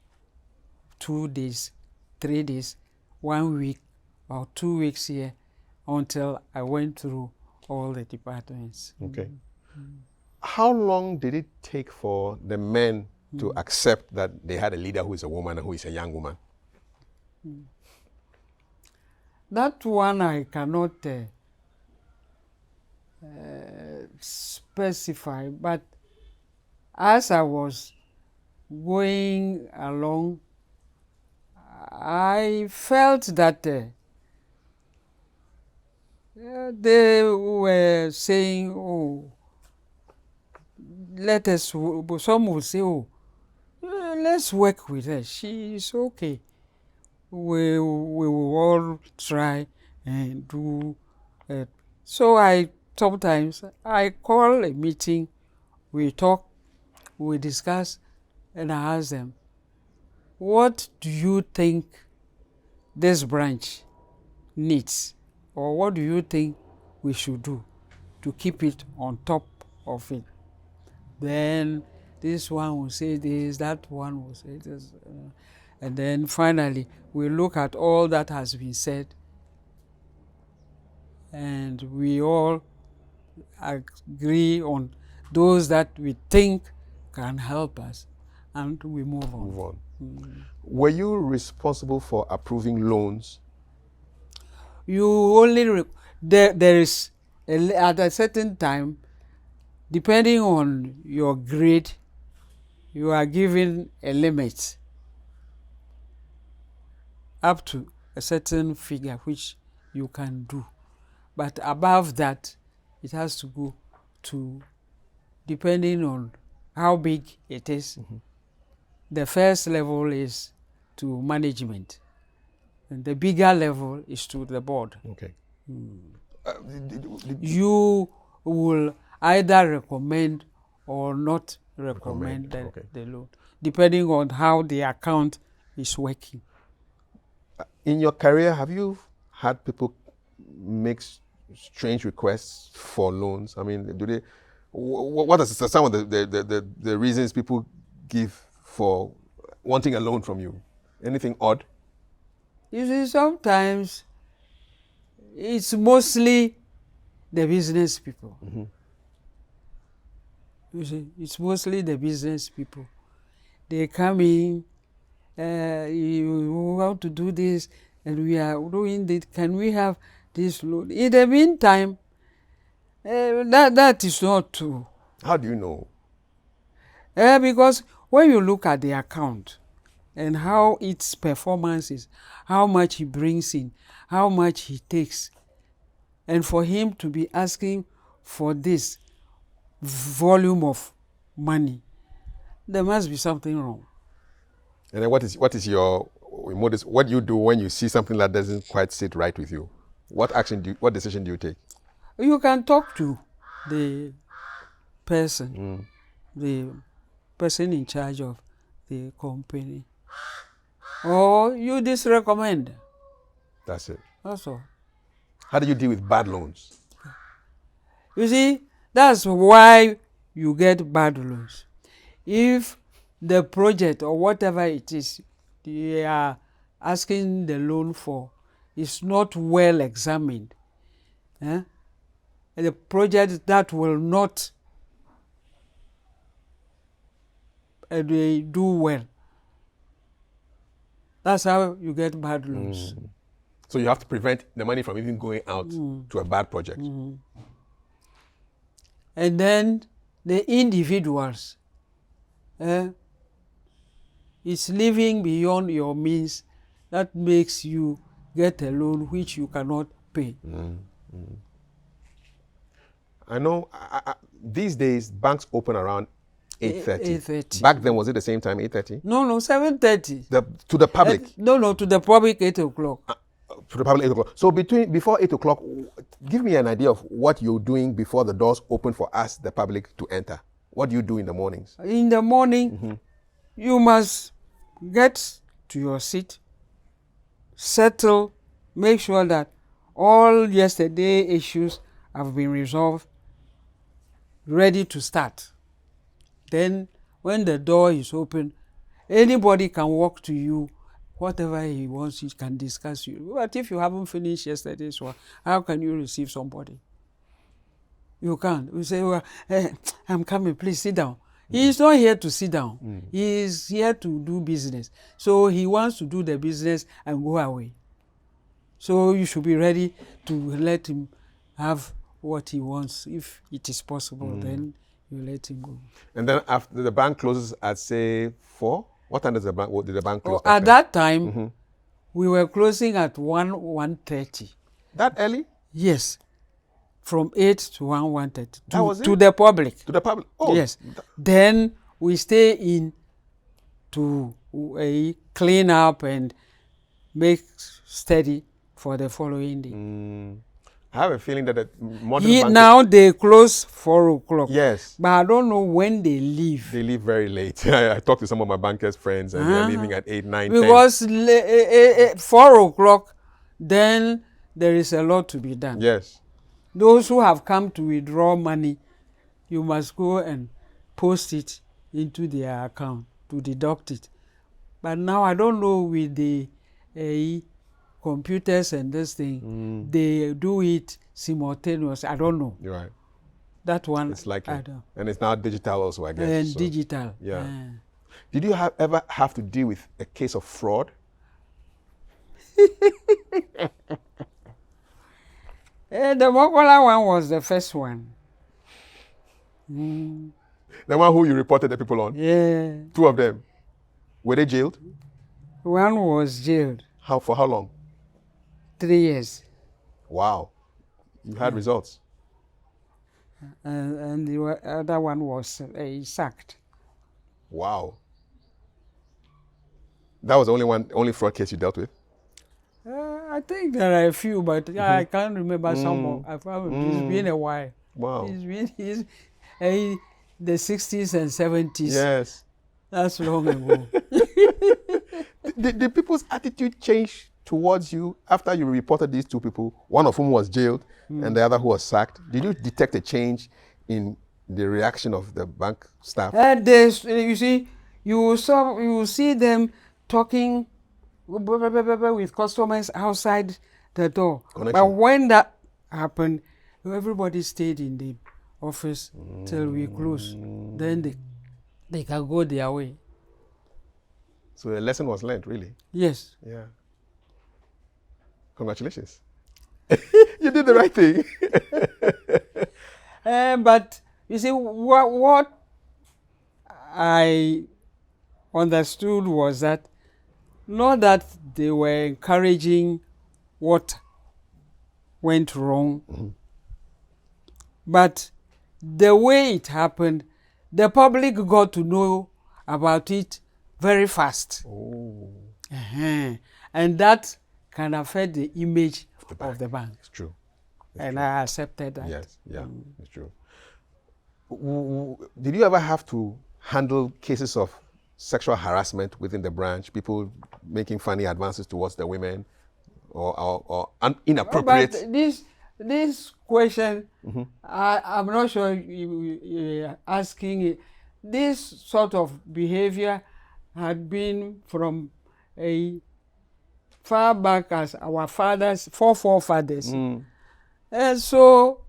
2 days, 3 days, 1 week, or 2 weeks here, until I went through all the departments. Okay. How long did it take for the men to accept that they had a leader who is a woman and who is a young woman? That one I cannot specify, but as I was going along, I felt that They were saying, oh, let us, some would say, oh, let's work with her. She is okay. We will all try and do it. So sometimes I call a meeting, we talk, we discuss, and I ask them, what do you think this branch needs? Or what do you think we should do to keep it on top of it? Then this one will say this, that one will say this. And then finally, we look at all that has been said, and we all agree on those that we think can help us, and we move on. Move on. Were you responsible for approving loans? You only, there is, at a certain time, depending on your grade, you are given a limit up to a certain figure which you can do. But above that, it has to go to, depending on how big it is. The first level is to management, and the bigger level is to the board. Okay. You will either recommend or not recommend the loan, depending on how the account is working. In your career, have you had people make strange requests for loans? I mean, do they? What are some of the reasons people give for wanting a loan from you? Anything odd? You see, sometimes it's mostly the business people. You see, it's mostly the business people. They come in, you want to do this, and we are doing this. Can we have this loan? In the meantime, that is not true. How do you know? Because when you look at the account and how its performance is, how much he brings in, how much he takes, and for him to be asking for this volume of money, there must be something wrong. And then what is your modus? What do you do when you see something that doesn't quite sit right with you? What decision do you take? You can talk to the person, the person in charge of the company, or you disrecommend. That's it. That's all. How do you deal with bad loans? You see, that's why you get bad loans. If the project or whatever it is you are asking the loan for is not well examined, the project that will not do well, that's how you get bad loans. So you have to prevent the money from even going out to a bad project. And then the individuals, it's living beyond your means that makes you get a loan which you cannot pay. I know these days banks open around 8:30. 8:30. Back then, was it the same time, 8:30? No, 7:30. To the public? No, to the public 8 o'clock. To the public 8 o'clock. So before 8 o'clock, give me an idea of what you're doing before the doors open for us, the public, to enter. What do you do in the mornings? In the morning, you must get to your seat, settle, make sure that all yesterday issues have been resolved, ready to start. Then when the door is open, anybody can walk to you, whatever he wants, he can discuss you. But if you haven't finished yesterday's work, how can you receive somebody? You can't. You say, well, I'm coming, please sit down. He is not here to sit down. He is here to do business. So he wants to do the business and go away. So you should be ready to let him have what he wants. If it is possible, then you let him go. And then after the bank closes at, say, 4? What time did the bank close? At that time, we were closing at 1:30. That early? Yes. from 8 to 1:30 That was to it? the public. To the public? Oh, Yes. Then we stay in to clean up and make steady for the following day. I have a feeling that the modern bankers, Now they close 4 o'clock. yes, But I don't know when they leave. they leave very late. I talked to some of my bankers' friends, and they're leaving at 8, 9, 10. Because 4 o'clock, then there is a lot to be done. Yes. Those who have come to withdraw money, you must go and post it into their account to deduct it. But now I don't know with the computers and this thing, they do it simultaneously. I don't know. You're right. That one, It's likely. I don't. And it's now digital also, I guess. And so. digital. Yeah. Did you ever have to deal with a case of fraud? The Mokola one was the first one. The one who you reported the people on? Yeah. 2 of them. Were they jailed? One was jailed For how long? 3 years. Wow. You had results. And the other one was sacked. Wow. That was the only fraud case you dealt with? I think there are a few, but I can't remember some of. It's been a while. Wow. It's the 60s and 70s. Yes. That's long ago. Did people's attitude change towards you after you reported these 2 people, one of whom was jailed and the other who was sacked? Did you detect a change in the reaction of the bank staff? You see, you will see them talking with customers outside the door. Connection. But when that happened, everybody stayed in the office till we close. Then they can go their way. So the lesson was learned, really. Yes. Yeah. Congratulations. You did the right thing. But you see, what I understood was that not that they were encouraging what went wrong, but the way it happened, the public got to know about it very fast. Oh. And that can affect the image of the bank. It's true. And I accepted that. Yes, yeah, it's true. Did you ever have to handle cases of sexual harassment within the branch, people making funny advances towards the women or inappropriate? But this question, I'm not sure you're asking it. This sort of behavior had been from a far back as our forefathers. And so,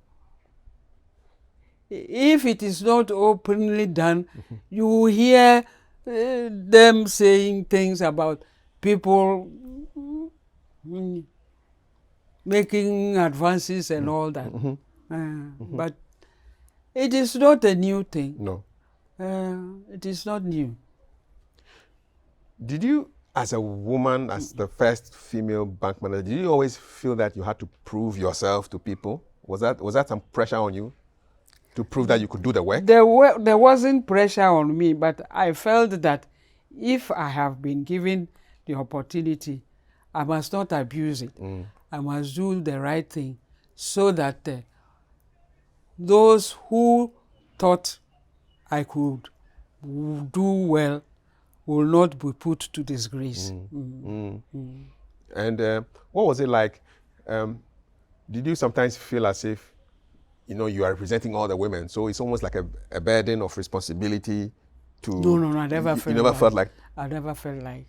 if it is not openly done, you will hear them saying things about people making advances and all that. But it is not a new thing. No. It is not new. Did you, as a woman, as the first female bank manager, did you always feel that you had to prove yourself to people? Was that some pressure on you to prove that you could do the work? There wasn't pressure on me, but I felt that if I have been given the opportunity, I must not abuse it. I must do the right thing so that those who thought I could do well will not be put to disgrace. And what was it like? Did you sometimes feel as if, you are representing all the women, so it's almost like a burden of responsibility to... No, I never felt You never felt like... I never felt like.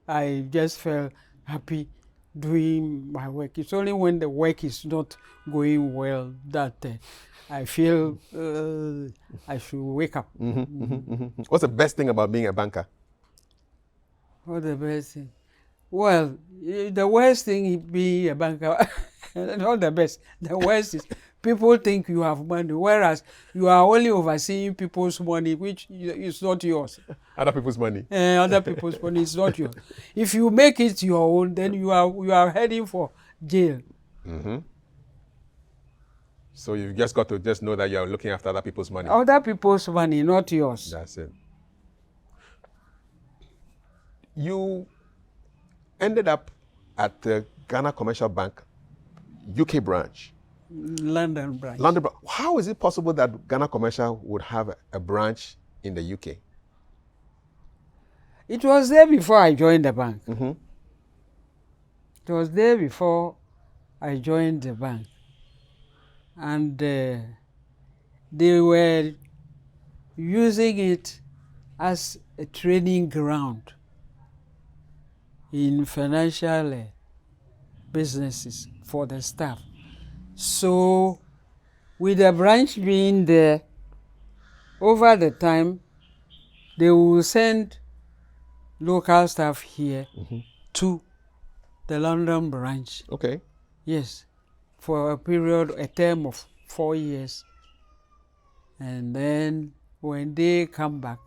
I just felt happy doing my work. It's only when the work is not going well that I feel I should wake up. What's the best thing about being a banker? What's the best thing? Well, the worst thing being a banker, not the best, the worst is people think you have money, whereas you are only overseeing people's money, which is not yours. Other people's money. Other people's money is not yours. If you make it your own, then you are heading for jail. So you've just got to just know that you're looking after other people's money. Other people's money, not yours. That's it. You ended up at the Ghana Commercial Bank UK branch. London branch. London. How is it possible that Ghana Commercial would have a branch in the UK? It was there before I joined the bank. Mm-hmm. It was there before I joined the bank. And they were using it as a training ground in financial businesses for the staff. So with the branch being there, over the time, they will send local staff here to the London branch. Okay. Yes, for a term of 4 years. And then when they come back,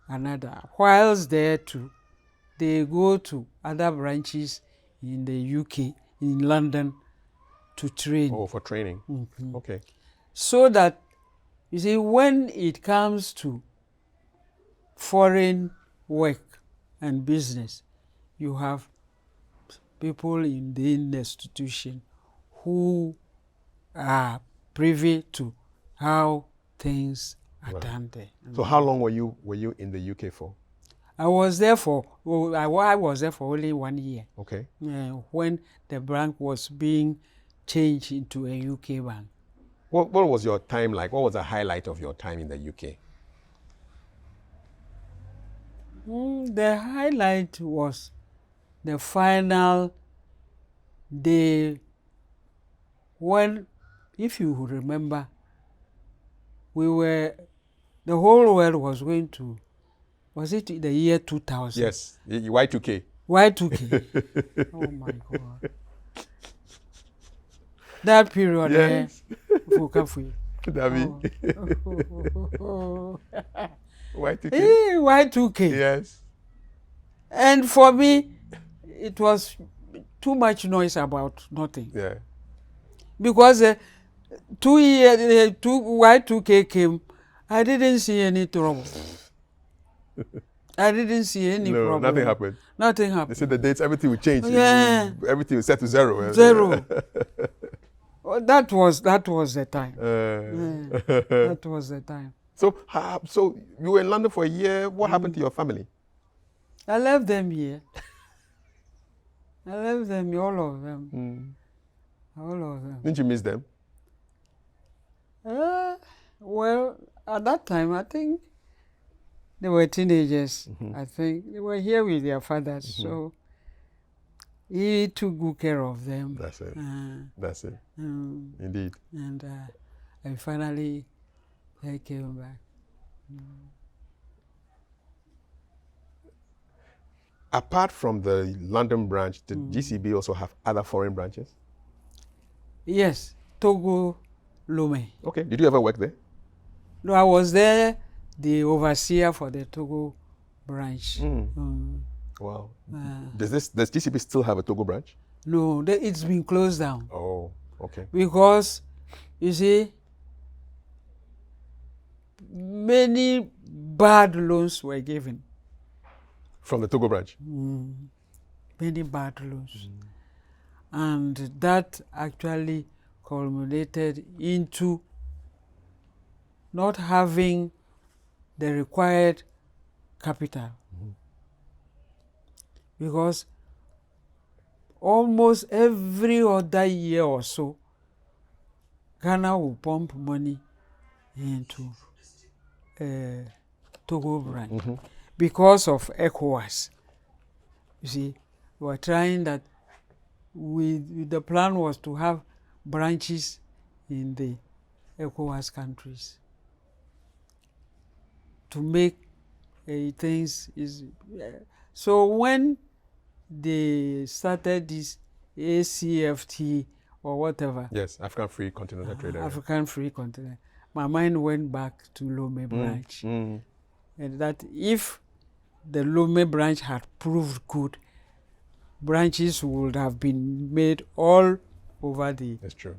another. Whilst there too, they go to other branches in the UK, in London, to train. Oh, for training. Mm-hmm. Okay. So that, you see, when it comes to foreign work and business, you have people in the institution who are privy to how things are done there. So how long were you in the UK for? I was there for only 1 year. Okay. When the bank was being changed into a UK bank. What was your time like? What was the highlight of your time in the UK? The highlight was the final day when, if you remember, the whole world was going to, was it the year 2000? Yes, Y2K. Y2K. Oh my God. That period, yes. For Kafui. Y2K. Y2K. Yes. And for me, it was too much noise about nothing. Yeah. Because Y2K came, I didn't see any trouble. I didn't see any problem. Nothing happened. Nothing happened. They said the dates, everything will change. Yeah. Everything will set to zero. Zero. That was the time. That was the time. So you were in London for a year. What happened to your family? I left them here. I left them, all of them. All of them. Didn't you miss them? Well, at that time, I think they were teenagers. I think they were here with their fathers. So he took good care of them. That's it. That's it. Indeed. And finally, they came back. Apart from the London branch, did GCB also have other foreign branches? Yes, Togo, Lomé. Okay. Did you ever work there? No, I was there, the overseer for the Togo branch. Wow. Does GCB still have a Togo branch? No, it's been closed down. Oh, okay. Because, you see, many bad loans were given. From the Togo branch? Many bad loans. And that actually culminated into not having the required capital. Because almost every other year or so, Ghana will pump money into Togo branch because of ECOWAS. You see, we were trying that. The plan was to have branches in the ECOWAS countries to make things easy. So when they started this ACFT or whatever. Yes, African Free Continental Trade Area. African Free Continental. My mind went back to Lomé branch. And that if the Lomé branch had proved good, branches would have been made all over the That's true.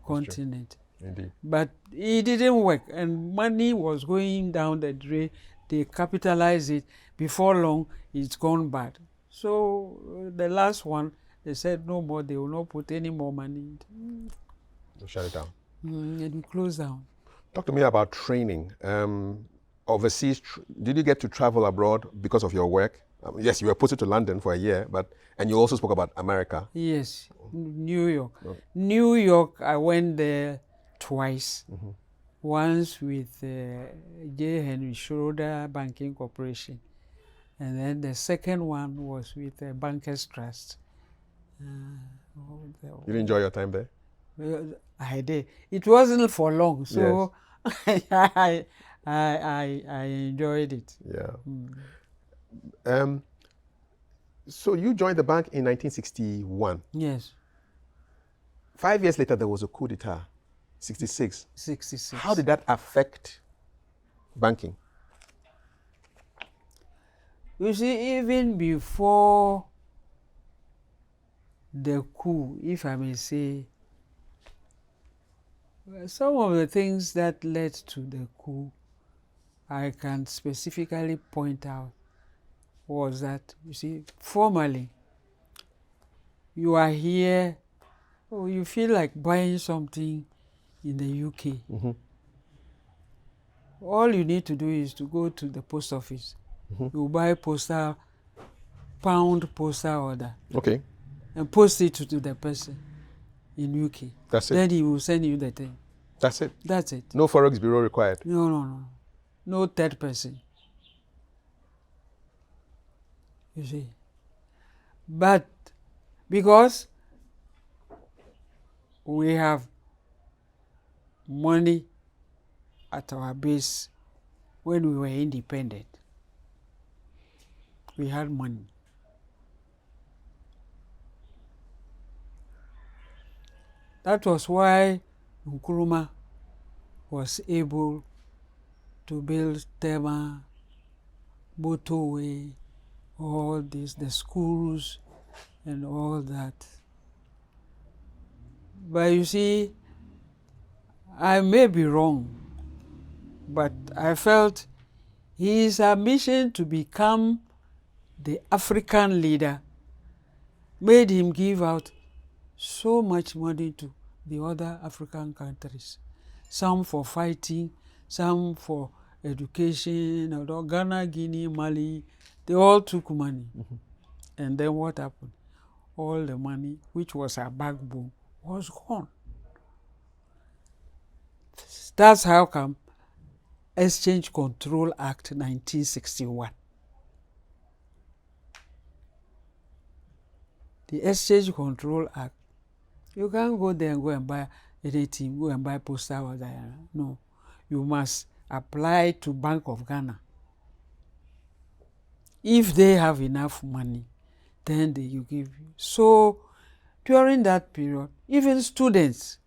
continent. Indeed. But it didn't work, and money was going down the drain. They capitalized it. Before long, it's gone bad. So the last one, they said no more. They will not put any more money in it. We'll shut it down. And we closed down. Talk to me about training. Overseas, did you get to travel abroad because of your work? Yes, you were posted to London for a year, and you also spoke about America. Yes, New York. New York, I went there twice. Once with J. Henry Schroeder Banking Corporation, and then the second one was with Bankers Trust. You did enjoy your time there? I did. It wasn't for long, so yes. I enjoyed it. Yeah. So you joined the bank in 1961. Yes. 5 years later, there was a coup d'etat, 66. 66. How did that affect banking? You see, even before the coup, if I may say, some of the things that led to the coup, I can specifically point out, was that, you see, formally, you are here, or you feel like buying something in the UK. All you need to do is to go to the post office. You buy pound postal order. Okay. And post it to the person in UK. That's it. Then he will send you the thing. That's it. That's it. No Forex bureau required. No. No third person. You see. But because we have money at our base when we were independent, we had money. That was why Nkrumah was able to build Tema, motorway, all this, the schools and all that. But you see, I may be wrong, but I felt his ambition to become the African leader made him give out so much money to the other African countries. Some for fighting, some for education, although Ghana, Guinea, Mali, they all took money. And then what happened? All the money, which was our backbone, was gone. That's how come Exchange Control Act 1961. The Exchange Control Act, you can't go there and go and buy anything, go and buy postal order. No, you must apply to Bank of Ghana. If they have enough money, then they will give you. So during that period, even students,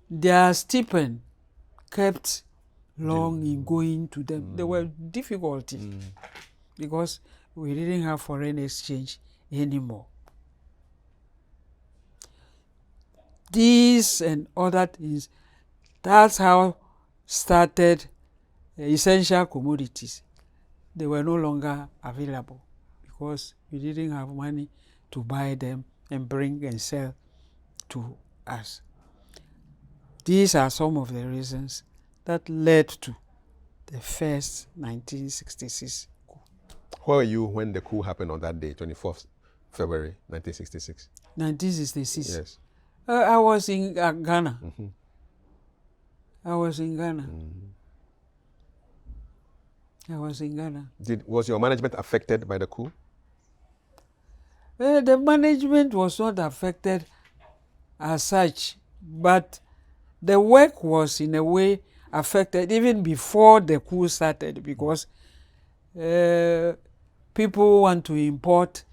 their stipend kept long in going to them. There were difficulties because we didn't have foreign exchange anymore. These and other things, that's how started essential commodities. They were no longer available because we didn't have money to buy them and bring and sell to us. These are some of the reasons that led to the first 1966 coup. Where were you when the coup happened on that day, 24th February 1966? 1966? Yes. I was in Ghana. I was in Ghana. I was in Ghana. Was your management affected by the coup? The management was not affected as such, but the work was in a way affected even before the coup started because people want to import,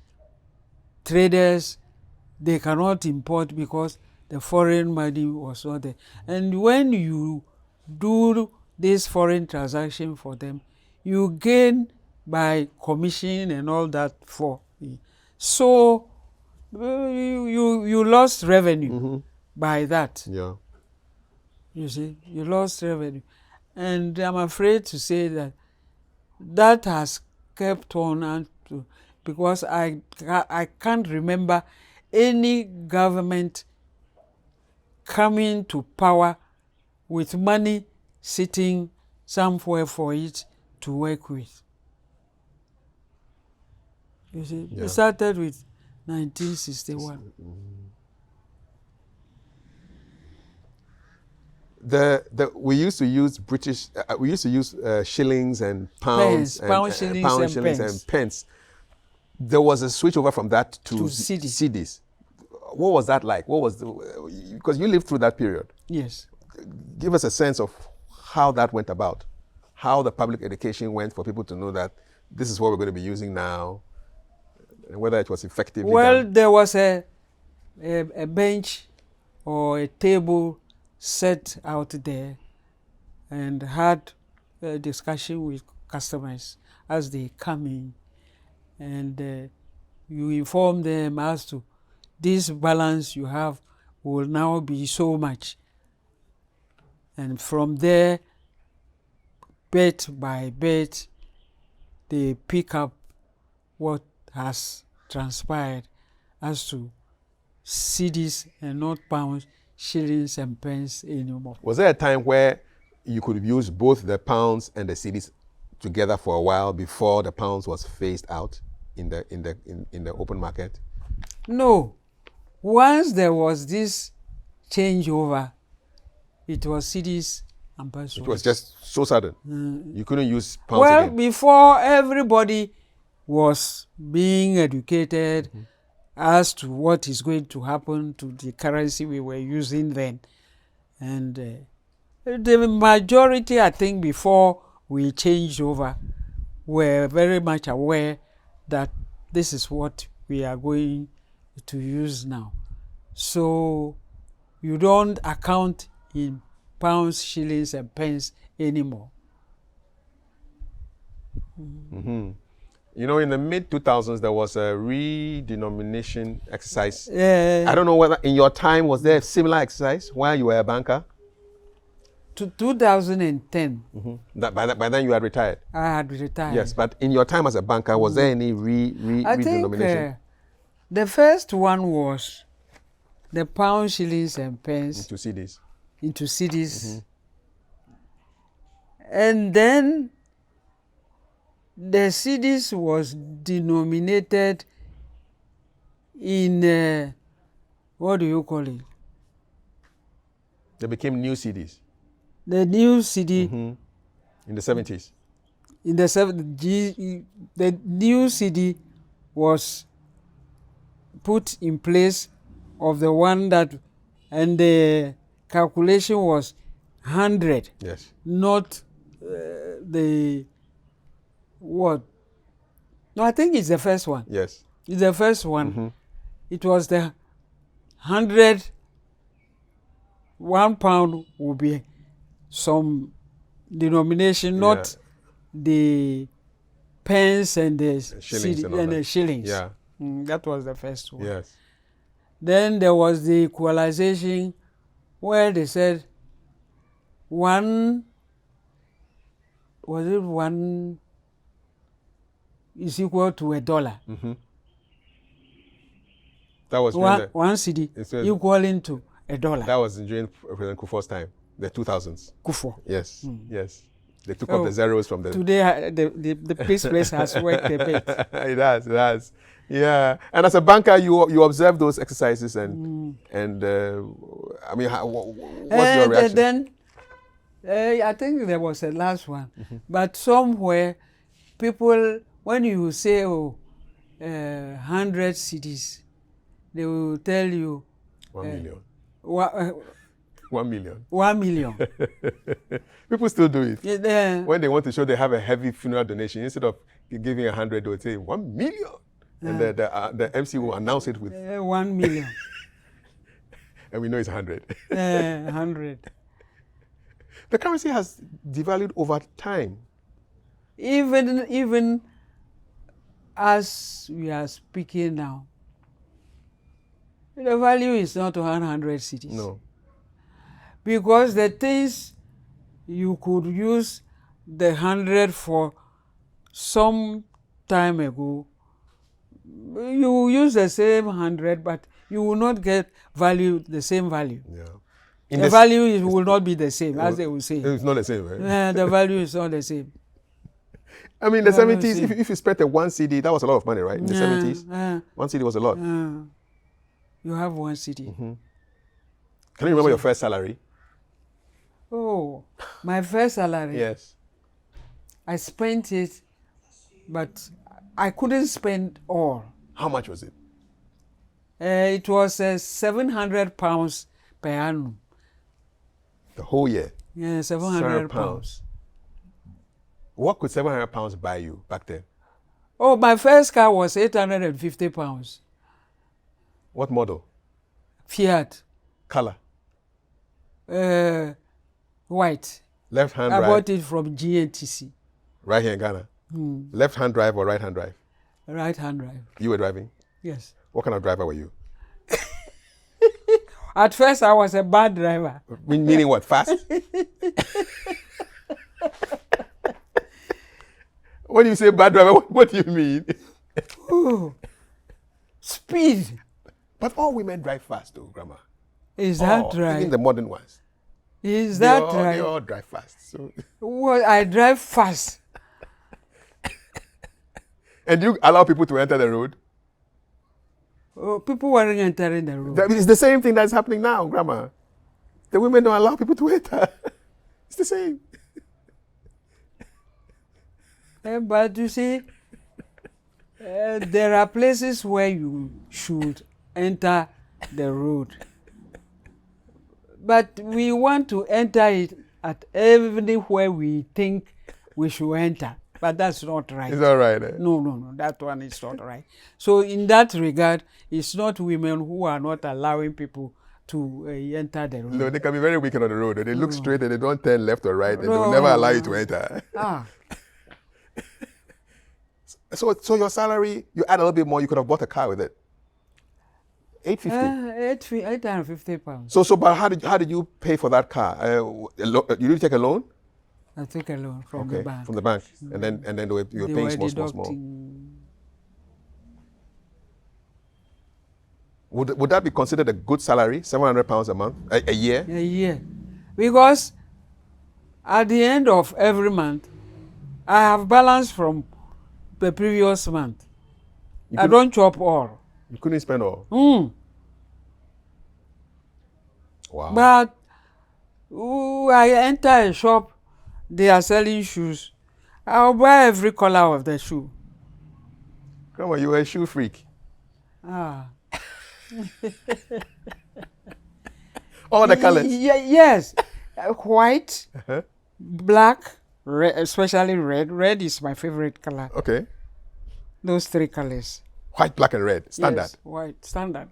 traders, they cannot import because the foreign money was not there. And when you do this foreign transaction for them, you gain by commission and all that for. So you lost revenue by that. Yeah. You see, you lost revenue. And I'm afraid to say that that has kept on and to, because I can't remember any government coming to power with money sitting somewhere for it to work with. You see, Yeah. it started with 1961. We used to use shillings and pounds, Pound, shillings, and pence. There was a switch over from that to cedis. What was that like? Because you lived through that period. Yes. Give us a sense of how that went about, how the public education went for people to know that this is what we're going to be using now, and whether it was effective. Well, there was a bench or a table set out there and had a discussion with customers as they come in, and you inform them as to this balance you have will now be so much, and from there, bit by bit, they pick up what has transpired as to cedis and not pounds, shillings and pence anymore. Was there a time where you could use both the pounds and the cedis together for a while before the pounds was phased out in the open market? No. Once there was this changeover, it was cedis and pence. It was just so sudden. You couldn't use pounds well, again. before everybody was being educated as to what is going to happen to the currency we were using then. And the majority, I think, before we changed over, were very much aware that this is what we are going to use now. So you don't account in pounds, shillings, and pence anymore. You know, in the mid-2000s, there was a redenomination exercise. I don't know whether in your time was there a similar exercise while you were a banker? To 2010, By then you had retired. I had retired. Yes, but in your time as a banker, was there any I redenomination? think the first one was the pound, shillings, and pence To see this. into cedis. And then the cedis was denominated in, what do you call it? They became new CDs The new cedi. in the 70s. In the new cedi was put in place of the one that, and the calculation was 100. Yes. Not the what? No, I think it's the first one. Yes. It's the first one. It was the 100. 1 pound will be some denomination, not the pence and the Shillings and all and the that. shillings. Yeah. That was the first one. Yes. Then there was the equalization where they said one is equal to $1. That was one cedi equaling to $1. That was during President Kufuor's time, the 2000s. Kufuor. Yes. Yes. They took off the zeros from the. Today, the peace place has worked a bit. It has. Yeah. And as a banker, you observe those exercises and I mean, what's your reaction? And then I think there was a last one, but somewhere people, when you say 100 cedis, they will tell you 1 million. 1 million. 1 million. People still do it. Yeah, when they want to show they have a heavy funeral donation, instead of giving 100, they will say 1 million. And the MC will announce it with 1 million. And we know it's 100. 100. The currency has devalued over time. Even as we are speaking now, the value is not 100 cedis. No. because the things you could use the 100 for some time ago, you use the same 100, but you will not get the same value. Yeah. The value will not be the same, as they will say. It's not the same, right? The value is not the same. I mean, the 70s, if you spent a 1 CD, that was a lot of money, right? In the 70s, 1 CD was a lot. You have 1 CD. Can you remember your first salary? Oh, my first salary. Yes. I spent it, but I couldn't spend all. How much was it? It was £700 per annum. The whole year? Yeah, £700. What could £700 buy you back then? Oh, my first car was £850. What model? Fiat. Color? White. Left hand I drive? bought it from GNTC. Right here in Ghana? Left hand drive or right hand drive? Right hand drive. You were driving? Yes. What kind of driver were you? At first, I was a bad driver. Meaning what? Fast? When you say bad driver, what do you mean? Ooh, speed. But all women drive fast, though, Grandma. Is that right? Even the modern ones. Is that right? They all drive fast. So. Well, I drive fast. And you allow people to enter the road? Oh, people weren't entering the road. It's the same thing that's happening now, Grandma. The women don't allow people to enter. It's the same. But you see, there are places where you should enter the road. But we want to enter it at everywhere we think we should enter. But that's not right. It's not right. Eh? No, that one is not right. So in that regard, it's not women who are not allowing people to enter the road. No, they can be very wicked on the road. They look straight and they don't turn left or right, and they will never allow you to enter. So your salary, you add a little bit more, you could have bought a car with it. £850. So, but how did you pay for that car? You take a loan? I took a loan from the bank. From the bank, and then you were paying small. Would that be considered a good salary? £700 a month, a year? A year, because at the end of every month, I have balance from the previous month. I don't chop all. You couldn't spend all. Wow. But I enter a shop. They are selling shoes. I'll buy every color of the shoe. Come on, you are a shoe freak. All the colors? Yes. White, black, red, especially red. Red is my favorite color. Okay. Those 3 colors. White, black, and red. Standard. Yes, white, standard.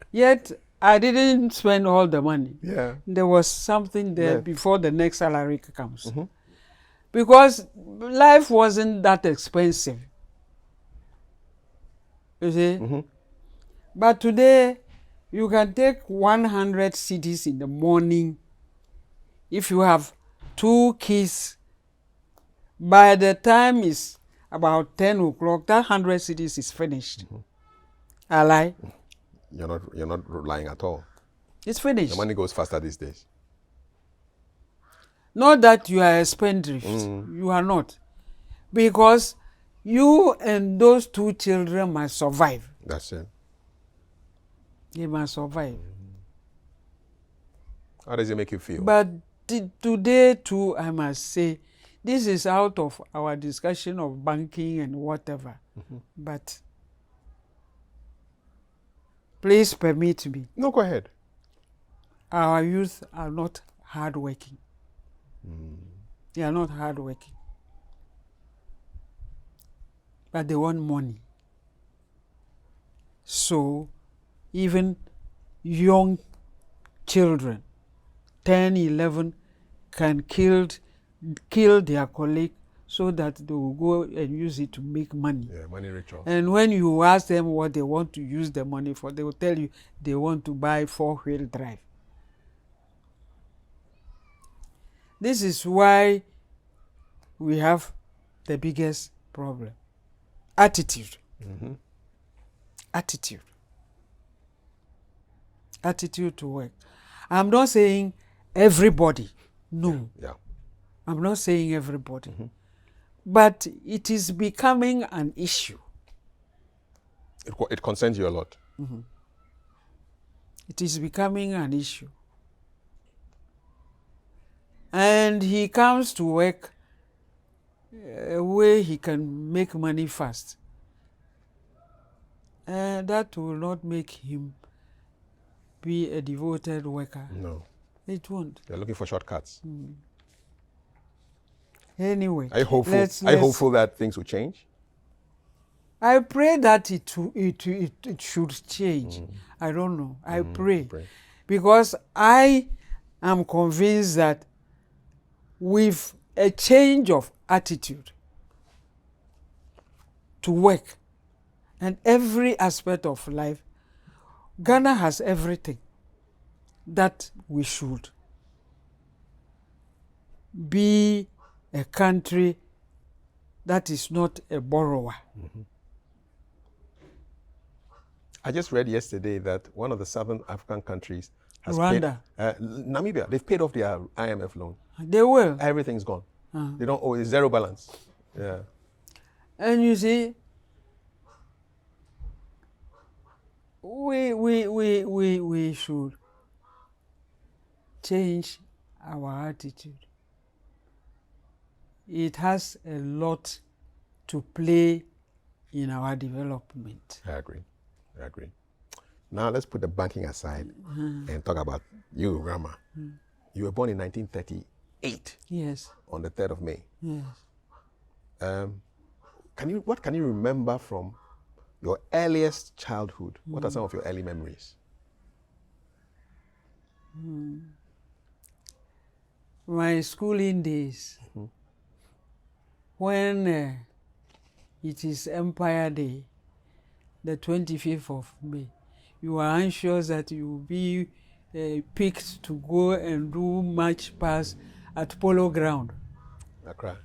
Yet, I didn't spend all the money. Yeah. There was something there before the next salary comes. Because life wasn't that expensive. You see? But today, you can take 100 CDs in the morning. If you have 2 kids, by the time it's about 10 o'clock, that 100 CDs is finished. I lie? You're not lying at all. It's finished. The money goes faster these days. Not that you are a spendthrift. You are not. Because you and those 2 children must survive. That's it. They must survive. How does it make you feel? But today too, I must say, this is out of our discussion of banking and whatever. But please permit me. No, go ahead. Our youth are not hardworking. They are not hardworking. But they want money. So even young children, 10, 11, can kill their colleague so that they will go and use it to make money. Yeah, money rituals. And when you ask them what they want to use the money for, they will tell you they want to buy 4-wheel drive. This is why we have the biggest problem. Attitude. Mm-hmm. Attitude. Attitude to work. I'm not saying everybody. No. Yeah. I'm not saying everybody. Mm-hmm. But it is becoming an issue. It concerns you a lot. Mm-hmm. It is becoming an issue. And he comes to work where he can make money fast. And that will not make him be a devoted worker. No. It won't. They're looking for shortcuts. Anyway, Are you hopeful that things will change? I pray that it should change. I don't know. I pray. Because I am convinced that with a change of attitude to work and every aspect of life, Ghana has everything that we should be a country that is not a borrower. Mm-hmm. I just read yesterday that one of the southern African countries has Rwanda. Namibia, they've paid off their IMF loan. They will. Everything's gone. They don't owe, it's zero balance. Yeah. And you see, we should change our attitude. It has a lot to play in our development. I agree. Now let's put the banking aside and talk about you, Grandma. You were born in 1938. Yes. On the 3rd of May. Yes. What can you remember from your earliest childhood? What are some of your early memories? My schooling days, when it is Empire Day, the 25th of May, you are anxious that you will be picked to go and do march past at Polo Ground. Accra.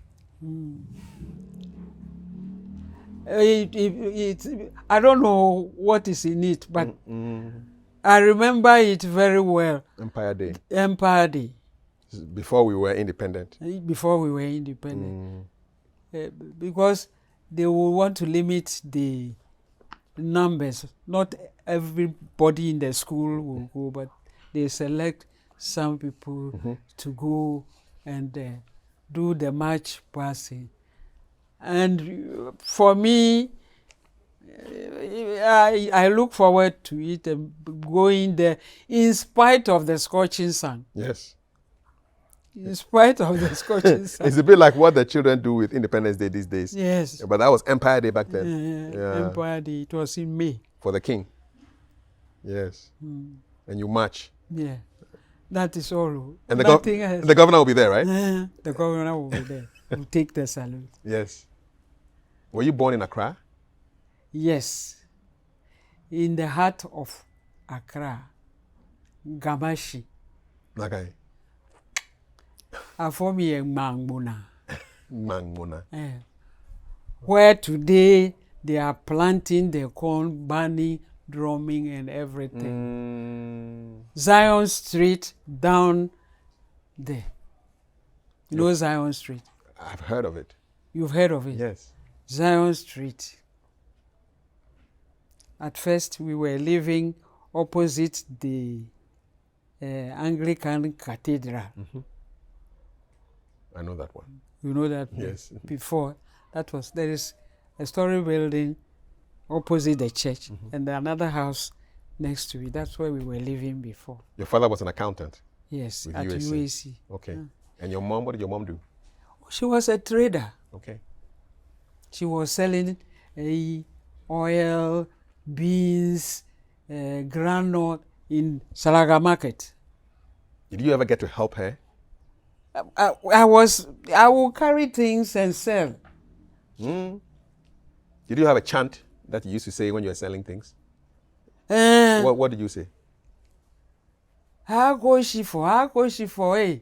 I don't know what is in it, but I remember it very well. Empire Day. Empire Day. Before we were independent. Before we were independent. Because they will want to limit the numbers. Not everybody in the school will go, but they select some people to go and do the march passing. And for me, I look forward to it and going there in spite of the scorching sun. Yes. In spite of the scorching sun. It's a bit like what the children do with Independence Day these days. Yes. But that was Empire Day back then. Empire Day, it was in May. For the king. Yes. And you march. Yeah. That is all. And the governor will be there, right? The governor will be there. Will take the salute. Yes. Were you born in Accra? Yes. In the heart of Accra, Gamashi. Okay. Afomi Mangmuna. Mangmuna. Where today they are planting the corn, burning, drumming and everything. Zion Street down there. You know Zion Street? I've heard of it. You've heard of it? Yes. Zion Street. At first we were living opposite the Anglican Cathedral. I know that one. You know that? Yes. Before, there is a story building opposite the church and another house next to it. That's where we were living before. Your father was an accountant? Yes, with at UAC. Okay. And your mom, what did your mom do? She was a trader. Okay. She was selling oil, beans, groundnut in Salaga Market. Did you ever get to help her? I will carry things and sell. Did you have a chant that you used to say when you were selling things? Uh, What did you say? Ha go shifo, eh.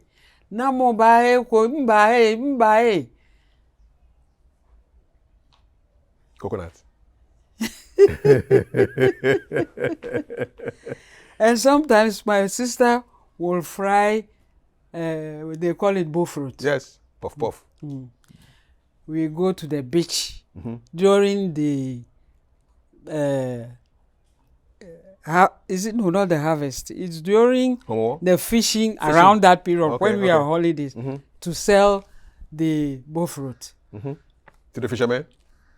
Na mo ba e ko mba e. Coconut. And sometimes my sister will fry, they call it bullfruit. Yes, puff puff. We go to the beach during the, is it no, not the harvest? It's during the fishing around that period when we are on holidays to sell the bullfruit. To the fishermen?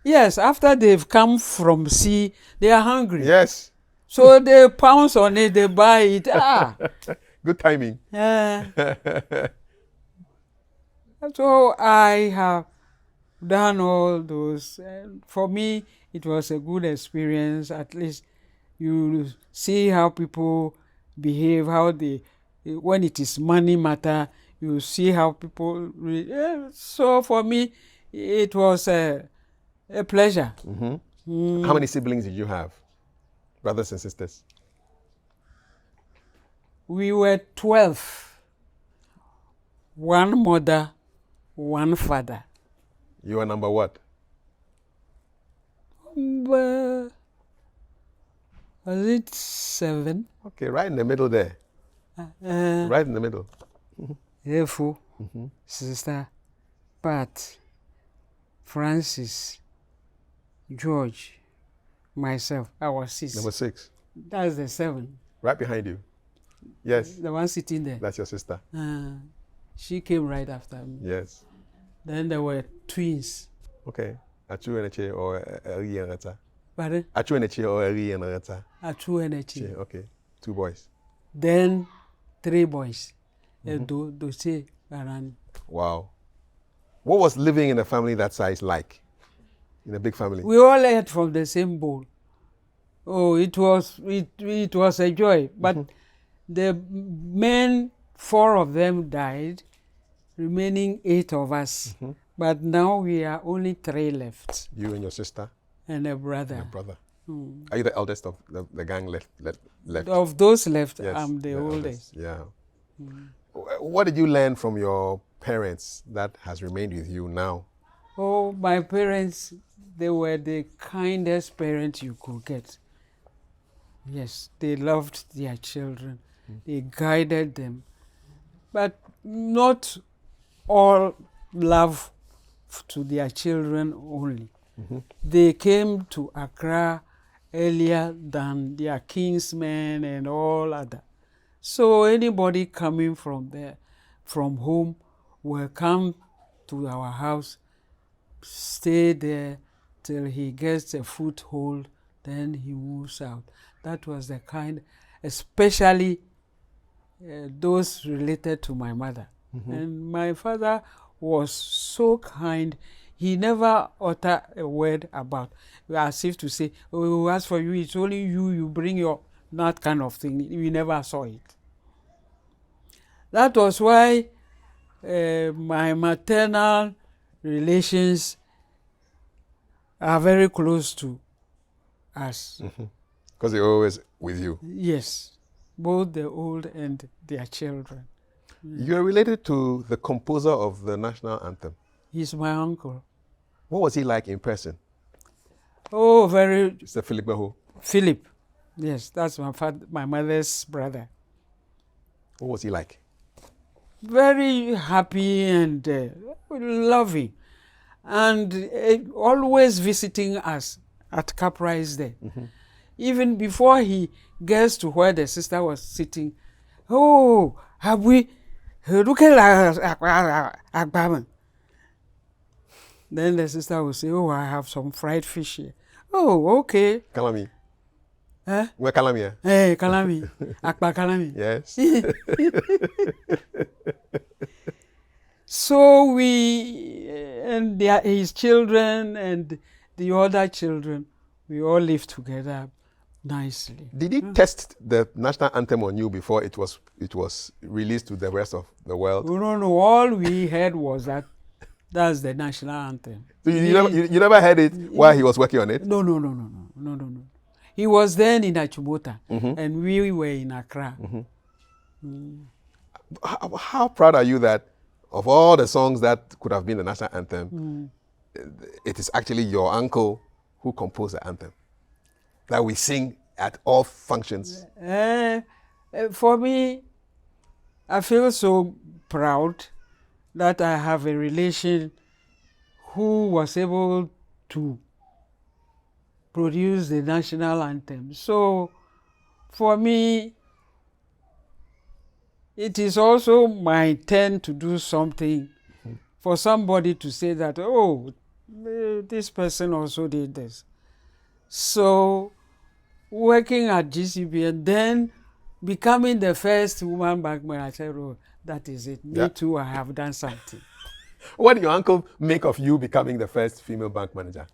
Yes, after they've come from sea, they are hungry. Yes. So they pounce on it, they buy it. Good timing. So I have done all those. And for me, it was a good experience. At least you see how people behave, how they, when it is money matter, you see how people. So for me, it was a pleasure. How many siblings did you have? Brothers and sisters? We were 12. One mother, one father. You were number what? Was it 7? Okay, right in the middle there. Right in the middle. Therefore, Sister Pat, Francis, George, myself, I was 6. Number 6. That's the 7. Right behind you. Yes. The one sitting there. That's your sister. She came right after me. Yes. Then there were twins. Okay. Achu and Eche or Eri and Rata? Pardon? Achu and Eche or Eri and Rata? Achu and Eche. Okay. 2 boys. Then 3 boys. Dose, Barani. Wow. What was living in a family that size like? In a big family? We all ate from the same bowl. Oh, it was a joy. But the men, 4 of them died, remaining 8 of us. But now we are only 3 left. You and your sister? And a brother. And a brother. Are you the eldest of the gang left? Of those left, yes, I'm the oldest. Yeah. What did you learn from your parents that has remained with you now? Oh, my parents, they were the kindest parents you could get. Yes, they loved their children. They guided them. But not all love to their children only. They came to Accra earlier than their kinsmen and all other. So anybody coming from there, from home, will come to our house, stay there till he gets a foothold, then he moves out. That was the kind, especially those related to my mother. And my father was so kind. He never uttered a word about, as if to say, oh, as for you, it's only you bring your, that kind of thing. We never saw it. That was why my maternal relations are very close to us. Because they're always with you. Yes, both the old and their children. You're related to the composer of the national anthem. He's my uncle. What was he like in person? Oh, very... Mr. Philip Beho. Philip. Yes, that's my mother's brother. What was he like? Very happy and loving. And always visiting us at Caprice Day. Even before he gets to where the sister was sitting, oh, have we... Look at Agbaman. Then the sister will say, oh, I have some fried fish here. Oh, okay. Kalami. Huh? Where Kalami? Hey, Kalami. Akba Kalami. Yes. So we, and his children and the other children, we all live together nicely. Did he test the national anthem on you before it was released to the rest of the world? No. All we heard was that's the national anthem. So you never heard it while he was working on it? No. He was then in Achimota, Mm-hmm. and we were in Accra. How proud are you that of all the songs that could have been the national anthem, it is actually your uncle who composed the anthem that we sing at all functions? For me, I feel so proud that I have a relation who was able to produce the national anthem. So for me, it is also my turn to do something for somebody to say that, oh, this person also did this. So working at GCB and then becoming the first woman bank manager, I said, oh, that is it. Me too, I have done something. What did your uncle make of you becoming the first female bank manager?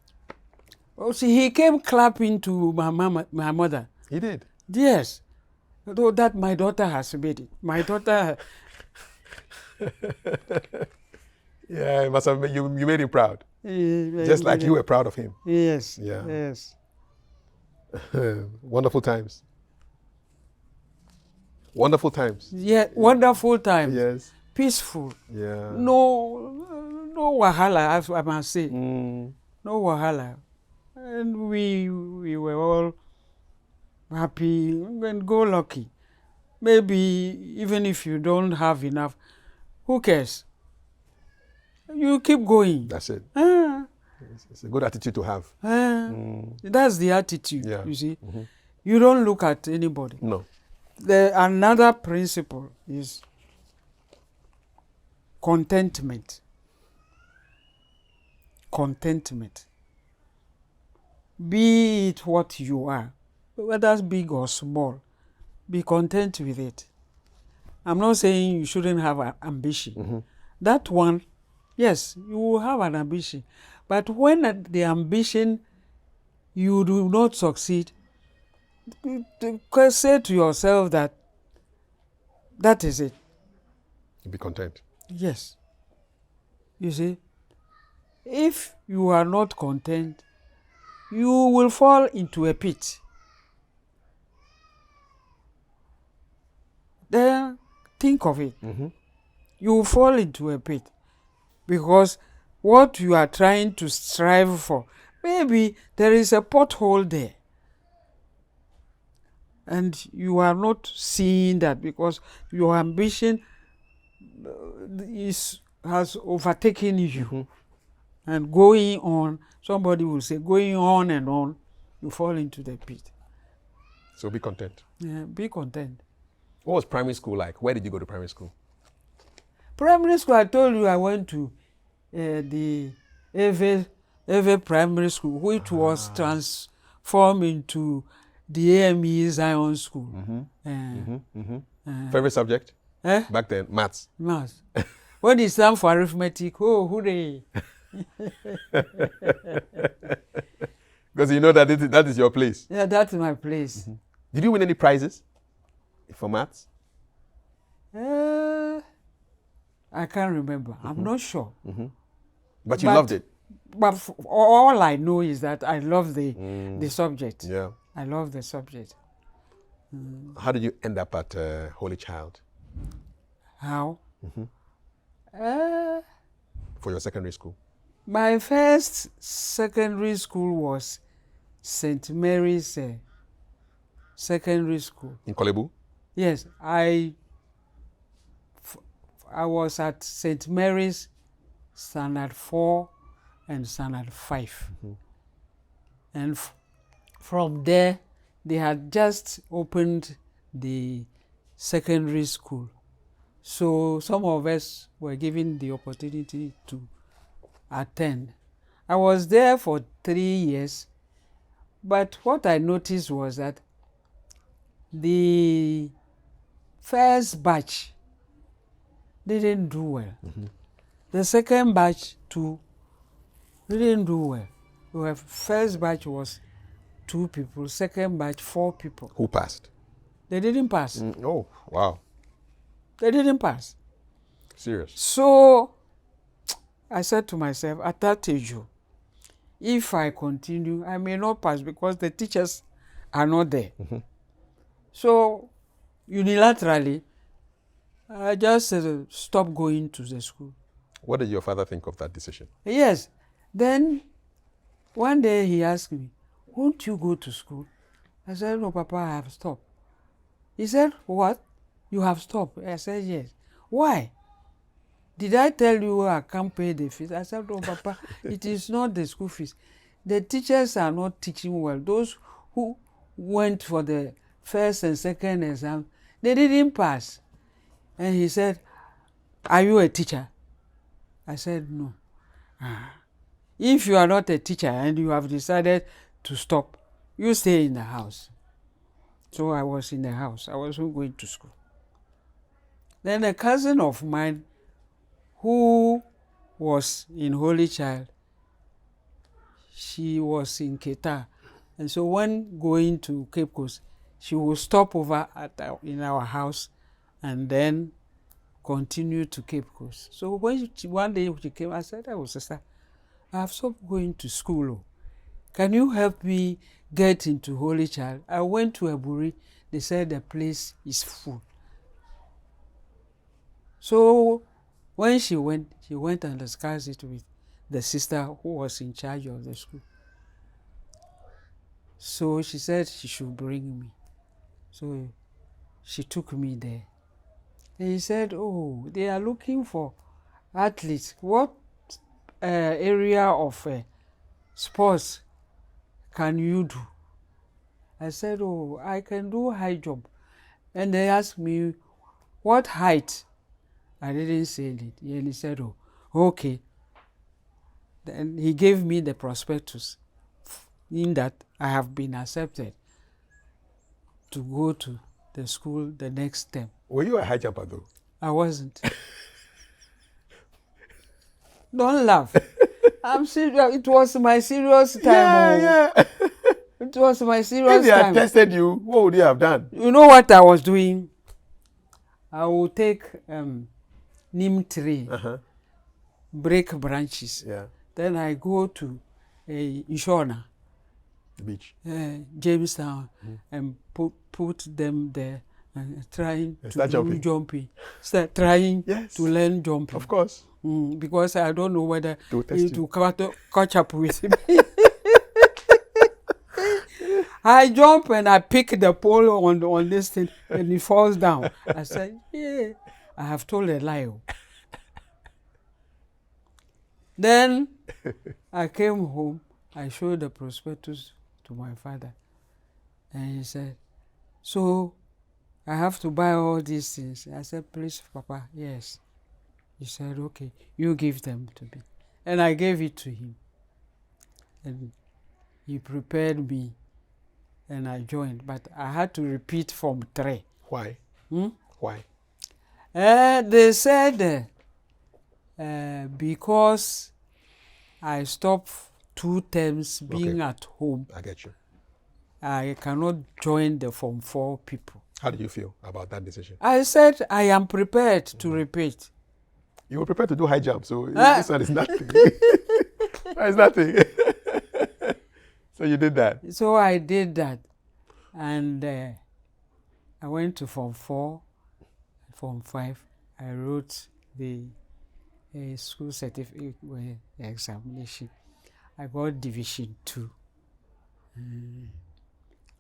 Oh, see, he came clapping to my mother. He did? Yes. Though that my daughter has made it. My daughter... Yeah, it must have you made him proud. Just like you were proud of him. Yes. Yeah. Yes. Wonderful times. Wonderful times. Yeah, wonderful times. Yes. Peaceful. Yeah. No wahala, I must say. Mm. No wahala. And we were all happy and go lucky. Maybe even if you don't have enough, who cares? You keep going. That's it. Ah, It's a good attitude to have. That's the attitude, Yeah. you see. You don't look at anybody. No. Another principle is contentment. Contentment. Be it what you are, whether it's big or small, be content with it. I'm not saying you shouldn't have an ambition. That one, yes, you will have an ambition. But when the ambition, you do not succeed, say to yourself that is it. Be content. Yes. You see, if you are not content, you will fall into a pit. Then think of it. You will fall into a pit because what you are trying to strive for, maybe there is a pothole there. And you are not seeing that because your ambition has overtaken you. And going on, somebody will say, going on and on, you fall into the pit. So be content. Yeah, be content. What was primary school like? Where did you go to primary school? Primary school, I told you I went to the Eve Primary School, which was transformed into the AME Zion School. Favorite subject? Eh? Back then, maths. Maths. When it's time for arithmetic, oh, hooray. Because you know that is your place. Yeah, that's my place. Did you win any prizes for maths? I can't remember. I'm not sure. But you loved it. But all I know is that I love the subject. Yeah. I love the subject. How did you end up at Holy Child? How? For your secondary school? My first secondary school was St. Mary's Secondary School. In Kolebu? Yes, I was at St. Mary's Standard 4 and Standard 5. And from there, they had just opened the secondary school. So some of us were given the opportunity to attend. I was there for 3 years, but what I noticed was that the first batch didn't do well. The second batch too didn't do well. The first batch was 2 people, second batch 4 people. Who passed? They didn't pass. Oh, wow. They didn't pass. Serious. So I said to myself, at that age, if I continue, I may not pass because the teachers are not there. So unilaterally, I just stopped going to the school. What did your father think of that decision? Yes. Then one day he asked me, won't you go to school? I said, no, Papa, I have stopped. He said, what? You have stopped? I said, yes. Why? Did I tell you I can't pay the fees? I said, no, Papa, it is not the school fees. The teachers are not teaching well. Those who went for the first and second exam, they didn't pass. And he said, are you a teacher? I said, no. If you are not a teacher and you have decided to stop, you stay in the house. So I was in the house. I wasn't going to school. Then a cousin of mine who was in Holy Child, she was in Qatar. And so when going to Cape Coast, she would stop over in our house and then continue to Cape Coast. So when one day she came, I said, oh, sister, I have stopped going to school. Can you help me get into Holy Child? I went to Aburi. They said the place is full. So when she went and discussed it with the sister who was in charge of the school. So she said she should bring me. So she took me there. And he said, oh, they are looking for athletes. What area of sports can you do? I said, oh, I can do high jump. And they asked me, what height? I didn't say it. And he said, oh, okay. Then he gave me the prospectus in that I have been accepted to go to the school the next term. Were you a high jumper though? I wasn't. Don't laugh. I'm serious. It was my serious time. Yeah. It was my If serious they had time. tested you, what would you have done? You know what I was doing? I would take neem tree, break branches. Yeah. Then I go to Ishona, Beach. Jamestown, and put them there and trying to start do jumping. Start trying Yes. to learn jumping. Of course. Because I don't know whether To test it will catch up with me. I jump and I pick the pole on this thing and it falls down. I said, yeah, I have told a lie. Then I came home, I showed the prospectus to my father. And he said, so I have to buy all these things. I said, please, Papa, yes. He said, okay, you give them to me. And I gave it to him. And he prepared me and I joined. But I had to repeat Form 3. Why? Why? They said because I stopped 2 terms being at home, I get you. I cannot join the Form 4 people. How do you feel about that decision? I said I am prepared to repeat. You were prepared to do high jump, so this one is nothing. It's nothing. So you did that. So I did that. And I went to Form 4, Form 5. I wrote the school certificate examination. I got Division 2.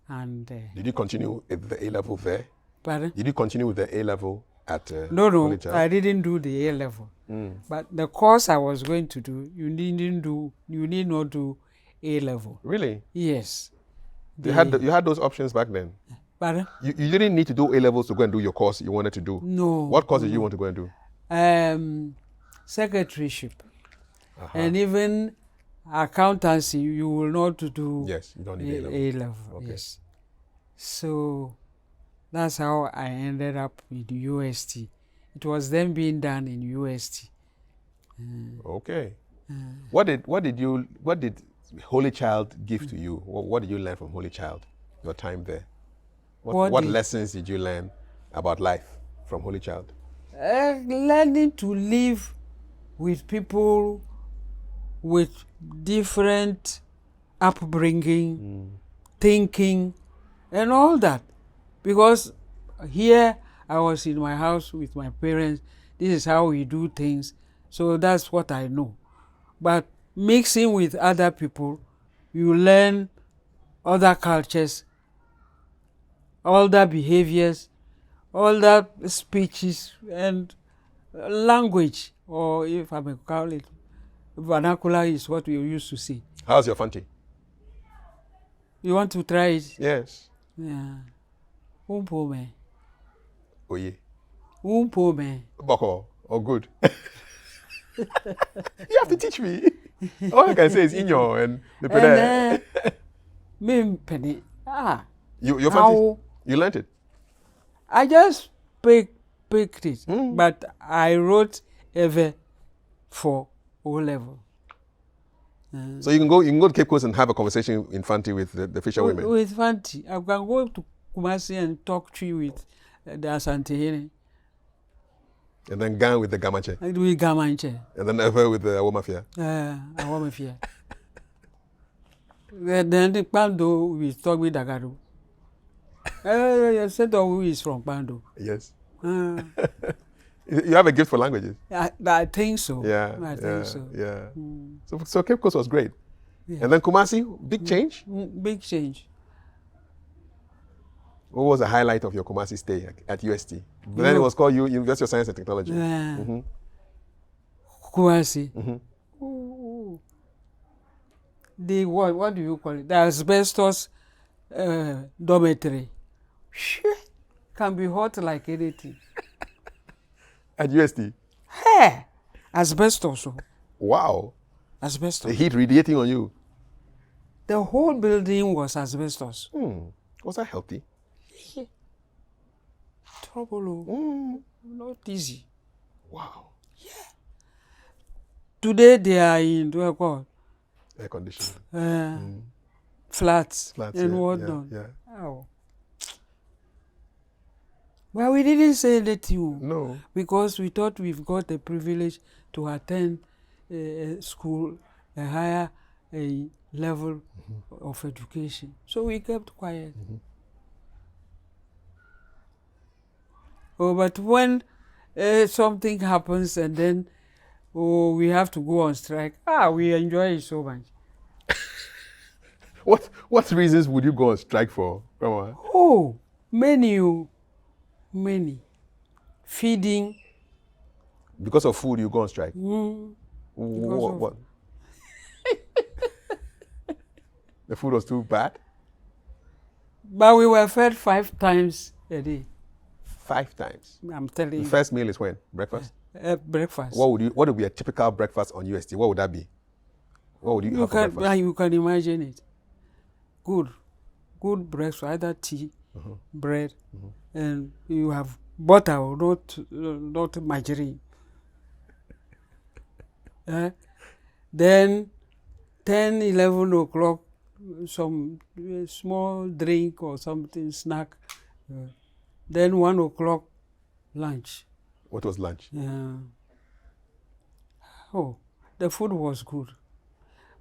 And Did you continue with the A level there? pardon? Did you continue with the A level at No, Holy Child? I didn't do the A level. But the course I was going to do, you need not do A level. Really? Yes. You had those options back then? Pardon? You didn't need to do A levels to go and do your course you wanted to do? No. What course did you want to go and do? Secretaryship. And even accountancy, you will not do Yes, you don't need A level. A level. Okay. Yes. So that's how I ended up with UST. It was then being done in UST. Okay. What did Holy Child give to you? What did you learn from Holy Child? Your time there. What lessons did you learn about life from Holy Child? Learning to live with people with different upbringing, thinking, and all that. Because here I was in my house with my parents. This is how we do things. So that's what I know. But mixing with other people, you learn other cultures, other behaviors, other speeches, and language, or if I may call it, vernacular is what we used to say. How's your Fanti? You want to try it? Yes. Yeah. Umpo me. Oye. Umpo me. Boko. Oh, good. You have to teach me. All I can say is Inyo and the And me penny. Your Fanti? You learned it? I just picked it, but I wrote ever for O level. So you can go to Cape Coast and have a conversation in Fanti with the fisher women. With Fanti, I can go to Kumasi and talk to you with the Asante Here. And then Gan with the Gamache. I do Gamanche. And then Ever with the Awomafia. Awomafia. Then the Pando we talk with Dagado. I said who is from Pando. Yes. You have a gift for languages. I think so. Yeah. I think so. Yeah. So Cape Coast was great. Yeah. And then Kumasi, big change? Big change. What was the highlight of your Kumasi stay at UST? Then it was called University of Science and Technology. Yeah. Mm-hmm. Kumasi. Mm-hmm. Ooh. The what do you call it? The asbestos dormitory. Can be hot like anything. At UST? Hey! Asbestos. Wow. Asbestos. The heat radiating on you. The whole building was asbestos. Was that healthy? Trouble. Not easy. Wow. Today they are in what called air conditioning. Flats and whatnot. Oh. Well, we didn't say anything. No. Because we thought we've got the privilege to attend school, a higher level of education. So we kept quiet. But when something happens and then we have to go on strike, we enjoy it so much. What reasons would you go on strike for, Grandma? Oh, many. Feeding. Because of food, you go on strike? What? The food was too bad? But we were fed 5 times a day. 5 times? I'm telling you. The first meal is when? Breakfast? Breakfast. What would be a typical breakfast on UST? What would that be? What would you have for breakfast? You can imagine it. Good breakfast, either tea, bread, and you have butter or not margarine. Then 10, 11 o'clock, some small drink or something, snack. Then 1 o'clock, lunch. What was lunch? The food was good.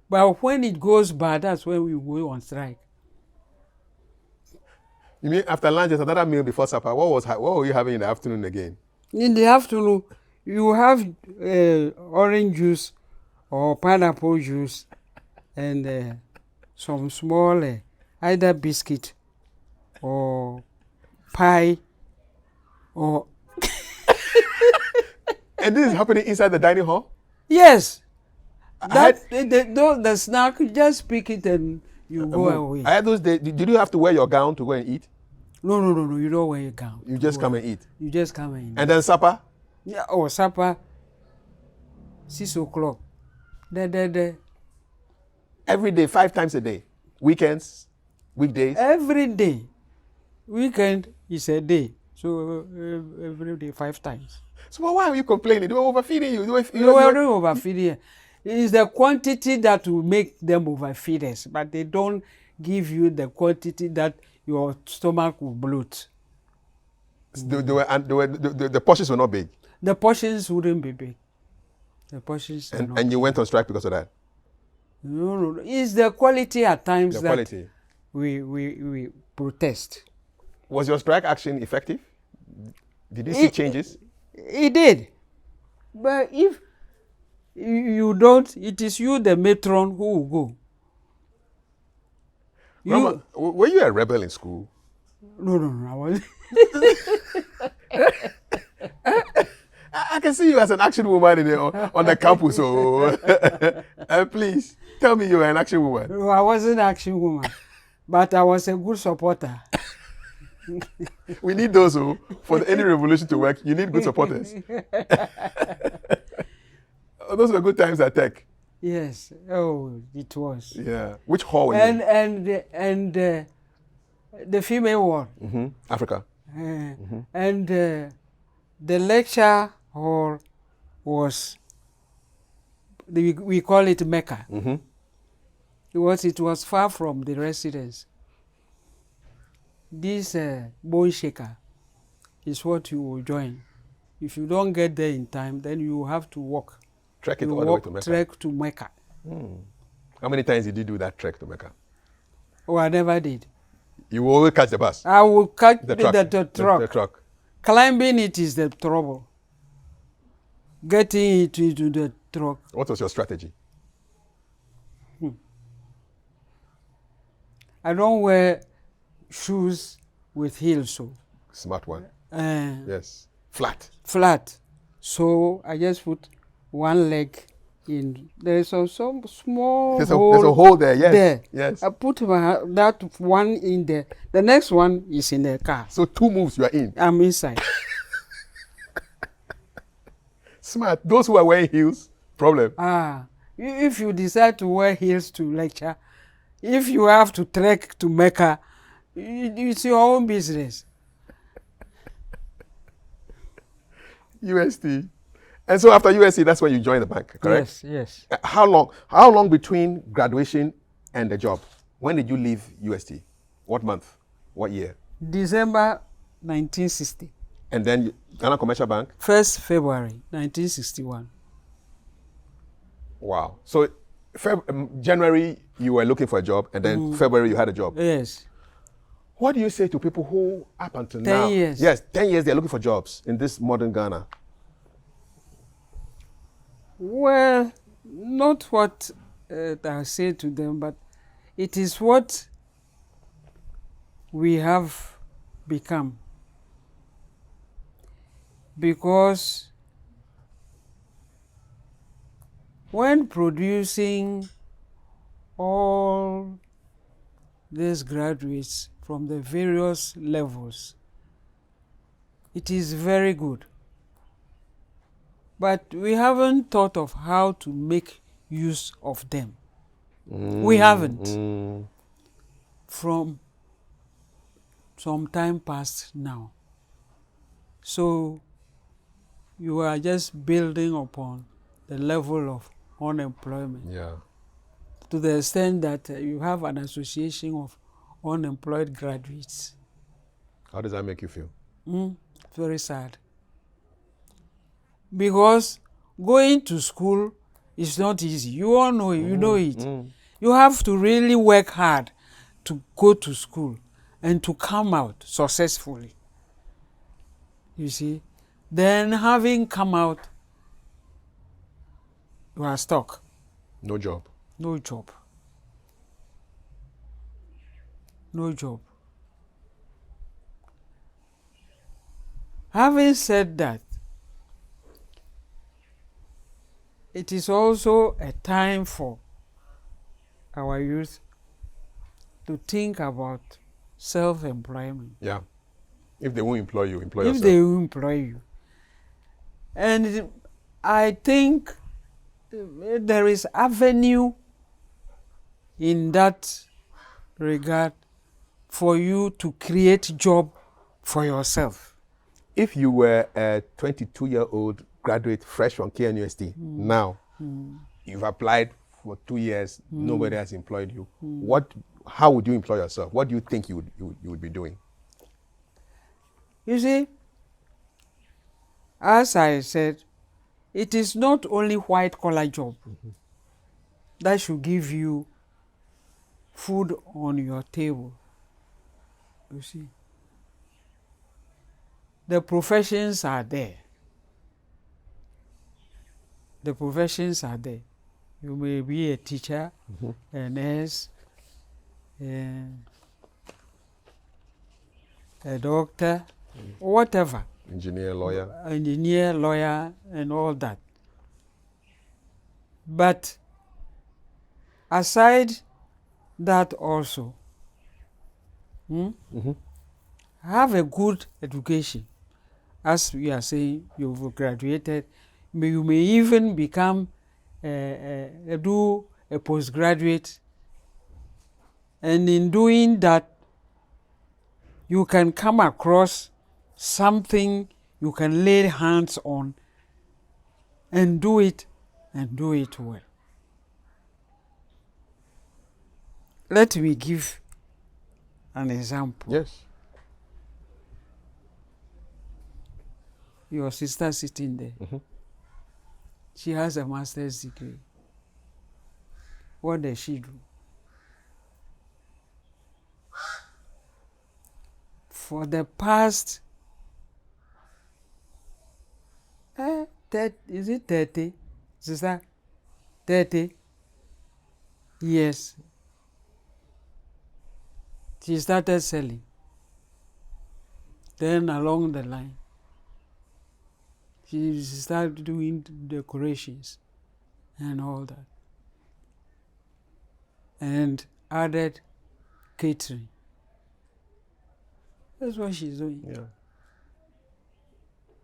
But when it goes bad, that's when we go on strike. You mean after lunch, there's another meal before supper? What were you having in the afternoon again? In the afternoon, you have orange juice or pineapple juice and some small either biscuit or pie or... And this is happening inside the dining hall? Yes. The snack, just pick it and you go away. I had those days. Did you have to wear your gown to go and eat? No. You don't wear your gown. You just come and eat? You just come and eat. And then supper? Yeah, supper, 6 o'clock. Every day, 5 times a day? Weekends? Weekdays? Every day. Weekend is a day. So every day, 5 times. So why are you complaining? They were overfeeding you. They were overfeeding. It is the quantity that will make them overfeed us, but they don't give you the quantity that your stomach will bloat. The portions were not big. The portions wouldn't be big. The portions are not And you went on strike because of that. No. It's the quality at times The that quality. we protest. Was your strike action effective? Did you see changes? It did. But if you don't, it is you, the matron, who will go. Grandma, were you a rebel in school? No, I wasn't. I can see you as an action woman on the campus. So, please tell me you were an action woman. No, I wasn't an action woman, but I was a good supporter. We need those who, for any revolution to work, you need good supporters. Those were good times at Tech. Yes. Oh, it was. Yeah. Which hall were you in? And the female ward. Mm-hmm. Africa. And the lecture hall was, we call it Mecca. Mm-hmm. It was far from the residence. This bone shaker is what you will join. If you don't get there in time, then you have to walk. Trek it all the way to Mecca. Trek to Mecca. How many times did you do that trek to Mecca? Oh, I never did. You will always catch the bus. I will catch The the truck. Climbing it is the trouble. Getting it into the truck. What was your strategy? I don't wear shoes with heels, so. Smart one. Yes. Flat. Flat. So I just put one leg in. There is some small There's hole. a hole there, yes. There. Yes. I put that one in there. The next one is in the car. So 2 moves you are in. I'm inside. Smart. Those who are wearing heels, problem. If you decide to wear heels to lecture, if you have to trek to Mecca, it's your own business. UST. And so after USC, that's when you joined the bank, correct? Yes. How long between graduation and the job? When did you leave UST? What month? What year? December 1960. And then Ghana Commercial Bank? 1st February 1961. Wow. So January, you were looking for a job, and then February, you had a job. Yes. What do you say to people who, up until 10 now... years. Yes, 10 years, they're looking for jobs in this modern Ghana. Well, not what I say to them, but it is what we have become. Because when producing all these graduates from the various levels, it is very good. But we haven't thought of how to make use of them. We haven't. From some time past now. So you are just building upon the level of unemployment. Yeah. To the extent that you have an association of unemployed graduates. How does that make you feel? Very sad. Because going to school is not easy. You all know it, you know it. You have to really work hard to go to school and to come out successfully. You see? Then having come out, you are stuck. No job. No job. No job. Having said that, it is also a time for our youth to think about self-employment. Yeah. If they won't employ you, employ yourself. If they will employ you. And I think there is avenue in that regard for you to create job for yourself. If you were a 22-year-old graduate fresh from KNUST now, you've applied for 2 years, nobody has employed you. How would you employ yourself? What do you think you would be doing? You see, as I said, it is not only white collar job that should give you food on your table. You see, the professions are there. The professions are there. You may be a teacher, a nurse, a doctor, whatever. Engineer, lawyer. Engineer, lawyer, and all that. But aside that also, have a good education. As we are saying, you've graduated, you may even become do a postgraduate, and in doing that, you can come across something you can lay hands on and do it well. Let me give an example. Yes. Your sister sitting there. She has a master's degree. What does she do? For the past, is it 30? Sister, 30 years. She started selling. Then along the line, she started doing decorations and all that. And added catering. That's what she's doing. Yeah.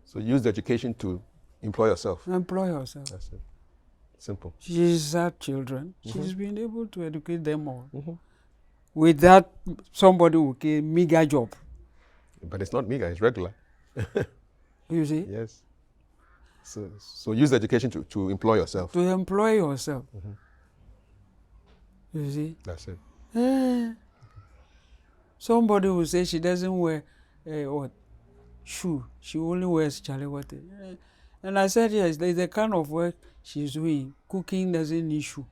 So use the education to employ yourself. Employ herself. That's it. Simple. She's had children. She's been able to educate them all. With that, somebody will get meager job. But it's not meager, it's regular. You see? Yes. So use the education to employ yourself. To employ yourself. You see? That's it. Somebody will say she doesn't wear shoe. She only wears chalewote. And I said, yes, there's the kind of work she's doing. Cooking doesn't need shoe.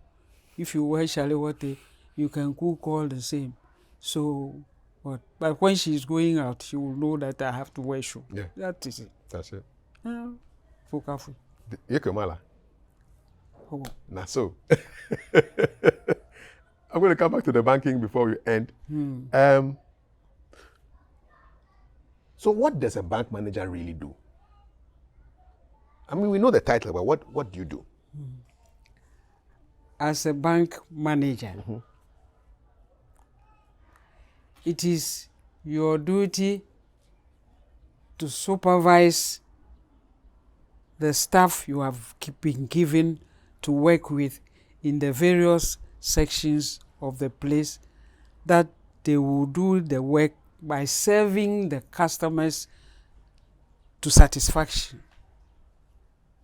If you wear chalewote, you can cook all the same. So, but when she's going out, she will know that I have to wear shoe. Yeah. That is it. That's it. For Kafui. Yekomala. Oh. Now so. I'm going to come back to the banking before we end. So what does a bank manager really do? I mean, we know the title, but what do you do? As a bank manager, it is your duty to supervise the staff you have been given to work with in the various sections of the place, that they will do the work by serving the customers to satisfaction.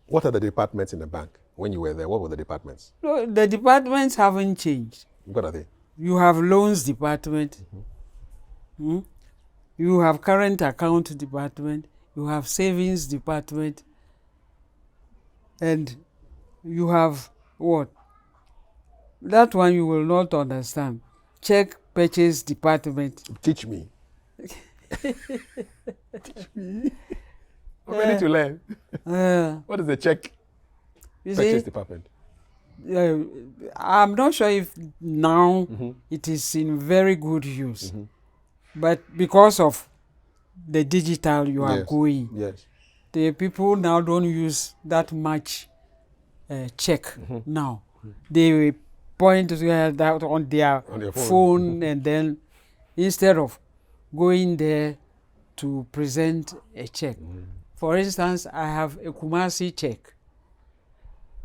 What are the departments in the bank? When you were there, what were the departments? No, the departments haven't changed. What are they? You have loans department. You have current account department. You have savings department. And you have what? That one you will not understand. Check purchase department. Teach me. Teach me. I'm ready to learn. What is the check purchase department? I'm not sure if now it is in very good use. But because of the digital you are going, the people now don't use that much check now. They point to that on their phone, and then instead of going there to present a check. For instance, I have a Kumasi check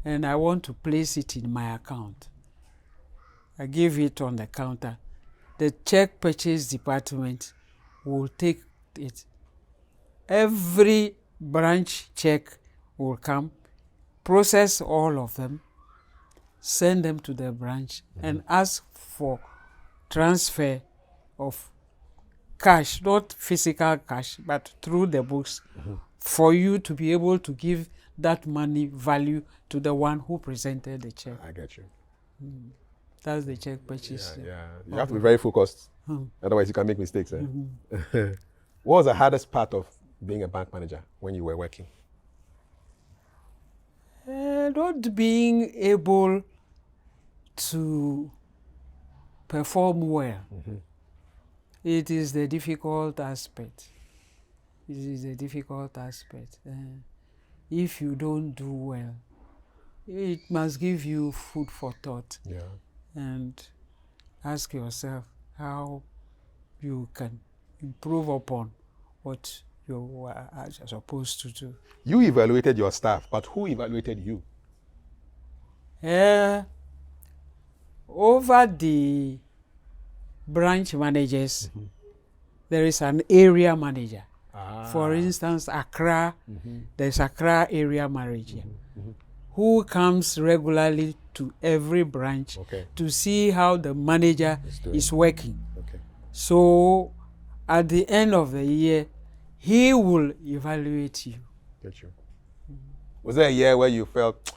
and I want to place it in my account. I give it on the counter. The check purchase department will take it. Every branch check will come, process all of them, send them to the branch and ask for transfer of cash, not physical cash, but through the books, for you to be able to give that money value to the one who presented the check. I get you. That's the check purchase. Yeah. You have to be very focused. Otherwise, you can make mistakes. What was the hardest part of being a bank manager when you were working? Not being able to perform well. It is the difficult aspect. It is the difficult aspect. If you don't do well, it must give you food for thought. Yeah. And ask yourself how you can improve upon what you are supposed to do. You evaluated your staff, but who evaluated you? Over the branch managers, there is an area manager. For instance, Accra, there's Accra area manager who comes regularly to every branch to see how the manager is working. So at the end of the year, he will evaluate you. Get you. Was there a year where you felt,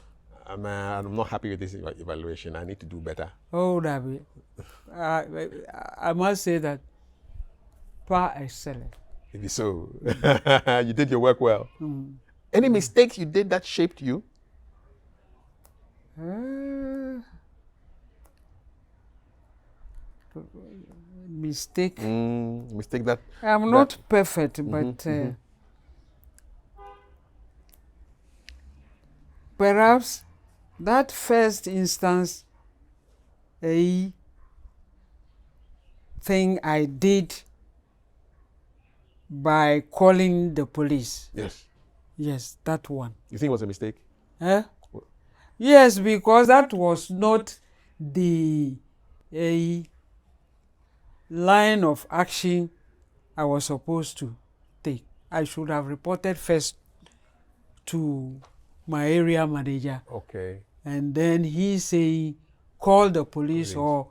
I'm not happy with this evaluation, I need to do better? Oh, David, I must say that par excellent. Maybe so. You did your work well. Any mistakes you did that shaped you? Mistake. Mistake that... I'm not perfect, but perhaps that first instance, a thing I did by calling the police. Yes. Yes, that one. You think it was a mistake? Yes, because that was not the line of action I was supposed to take. I should have reported first to my area manager. Okay. And then he say, call the police or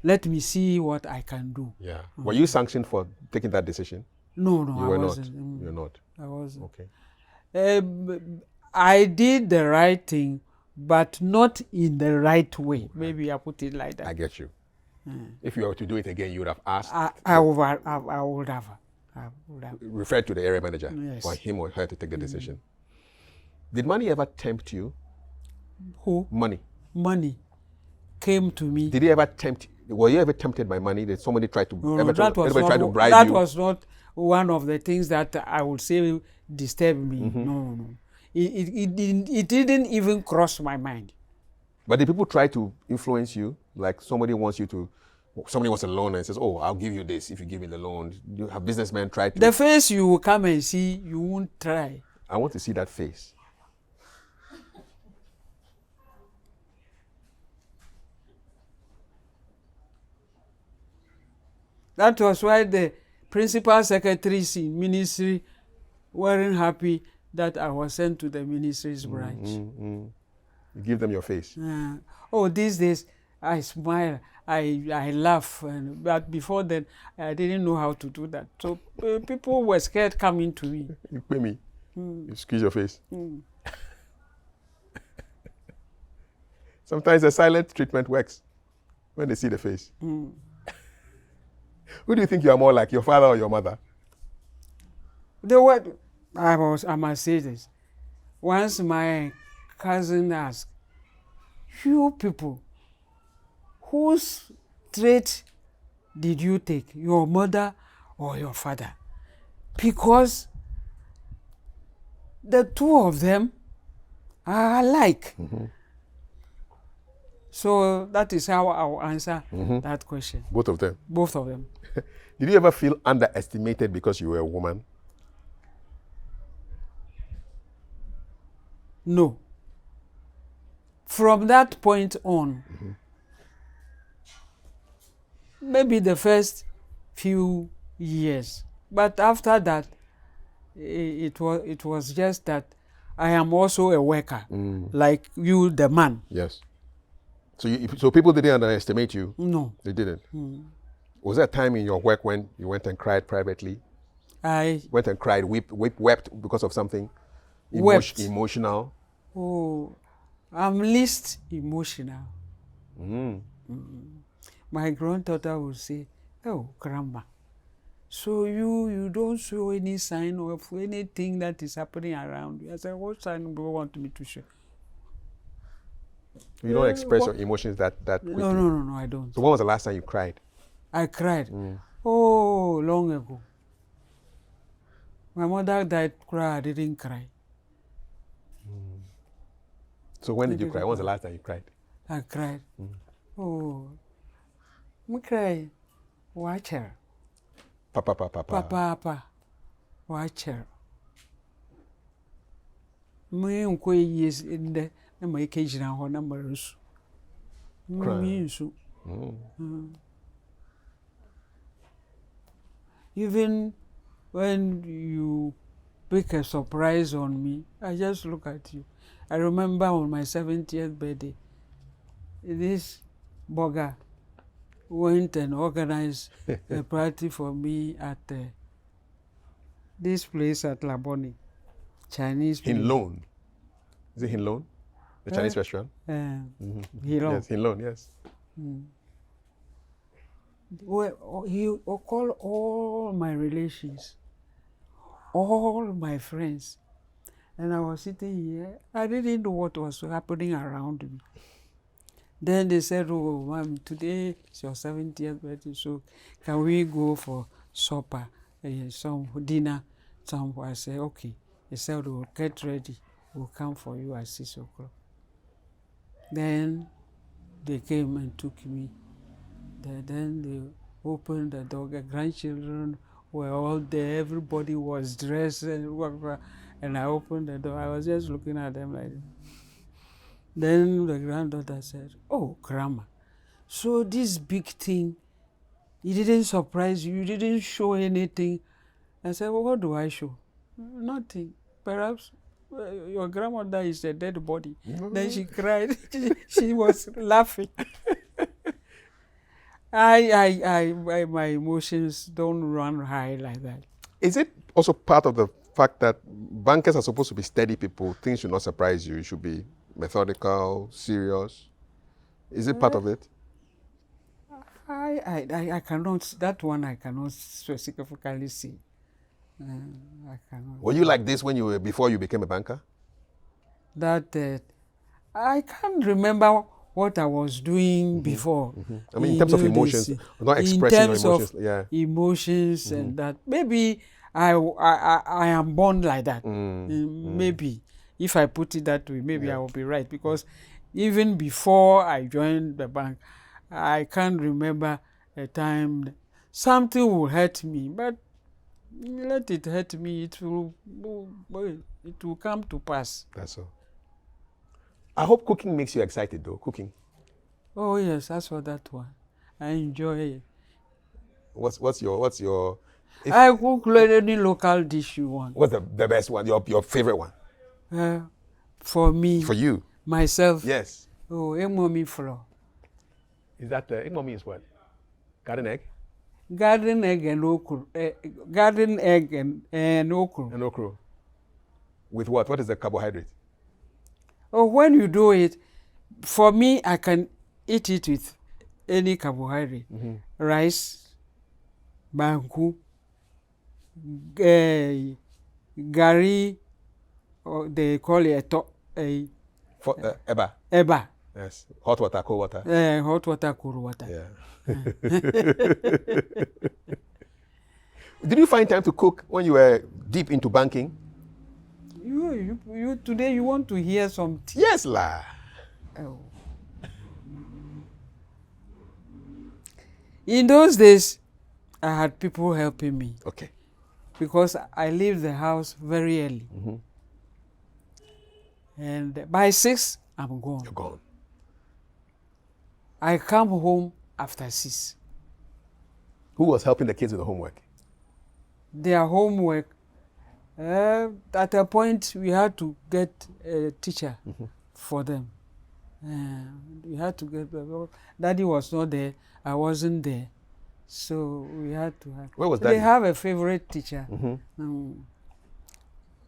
let me see what I can do. Yeah. Were you sanctioned for taking that decision? No, I wasn't. You're not? I wasn't. Okay. I did the right thing, but not in the right way. Maybe I put it like that. I get you. If you were to do it again, you would have asked. I would have. Referred to the area manager for Yes. him or her to take the decision. Did money ever tempt you? Who? Money. Money came to me. Did he ever tempt? Were you ever tempted by money? Did somebody try to? No, ever that was try to bribe that you? was not one of the things that I would say disturbed me. No. It didn't even cross my mind. But did people try to influence you? Like somebody wants a loan and says, "Oh, I'll give you this if you give me the loan." You have businessmen try to. The face you will come and see, you won't try. I want to see that face. That was why the principal secretaries in ministry weren't happy that I was sent to the ministry's branch. You give them your face. These days I smile, I laugh, but before then I didn't know how to do that. So people were scared coming to me. You pay me. You squeeze your face. Sometimes a silent treatment works when they see the face. Who do you think you are more like, your father or your mother? I must say this. Once my cousin asked, you people, whose trait did you take, your mother or your father? Because the two of them are alike. So that is how I will answer that question. Both of them? Both of them. Did you ever feel underestimated because you were a woman? No. From that point on, maybe the first few years, but after that, it was just that I am also a worker, like you, the man. Yes. So people didn't underestimate you? No. They didn't? Was there a time in your work when you went and cried privately? I Went and cried, wept because of something wept. emotional? Oh, I'm least emotional. My granddaughter would say, "Oh, grandma, so you don't show any sign of anything that is happening around you." I said, "What sign do you want me to show?" You don't express your emotions that quickly? No, I don't. So when was the last time you cried? I cried. Oh, long ago. My mother died, I didn't cry. So when did you cry? When was the last time you cried? I cried. Oh, I cry. Watch her. Papa. Watch her. Me unko years in the my occasion ho na marusu. Even when you pick a surprise on me, I just look at you. I remember on my 70th birthday, this blogger went and organized a party for me at this place at Laboni, Chinese place. Hinloan. Is it Hinloan? The Chinese restaurant? Hinloan. Yes, Hinloan, yes. Well, he called all my relations, all my friends. And I was sitting here. I didn't know what was happening around me. Then they said, "Oh, Mom, today is your 70th birthday, so can we go for supper, some dinner somewhere?" I said, "Okay." They said, "We'll get ready. We'll come for you at 6 o'clock." Then they came and took me. Then they opened the door. The grandchildren were all there. Everybody was dressed and I opened the door. I was just looking at them like that. Then the granddaughter said, "Oh, grandma, so this big thing, it didn't surprise you? You didn't show anything?" I said, "Well, what do I show?" "Nothing. Perhaps your grandmother is a dead body." Then she cried. She was laughing. My emotions don't run high like that. Is it also part of the fact that bankers are supposed to be steady people? Things should not surprise you. You should be methodical, serious. Is it part of it? I cannot, that one I cannot specifically say. I cannot. Were you like this when before you became a banker? That I can't remember what I was doing before. I mean, in terms of emotions, not expressing your emotions. Emotions and that. Maybe I am born like that. Maybe if I put it that way, maybe I will be right. Because even before I joined the bank, I can't remember a time something will hurt me, but let it hurt me, it will come to pass. That's all. I hope cooking makes you excited, though. Cooking. Oh yes, that's what that one. I enjoy it. What's your? I cook any local dish you want. What's the best one? Your favorite one? For me. For you. Myself. Yes. Oh, emomi flour. Is that emomi is what? Garden egg. Garden egg and okra. Garden egg and okra. And okra. With what? What is the carbohydrate? Oh, when you do it, for me, I can eat it with any carbohydrate. Rice, banku, gari, or they call it eba. Eba. Yes. Hot water, cold water. Hot water, cold water. Yeah. Did you find time to cook when you were deep into banking? You today you want to hear something? Yes, la. Oh. In those days, I had people helping me. Okay. Because I leave the house very early. And by 6, I'm gone. You're gone. I come home after 6. Who was helping the kids with the homework? Their homework. At a point, we had to get a teacher for them. We had to get Daddy was not there. I wasn't there, so we had to have. Where was They Daddy? have a favorite teacher. Mm-hmm.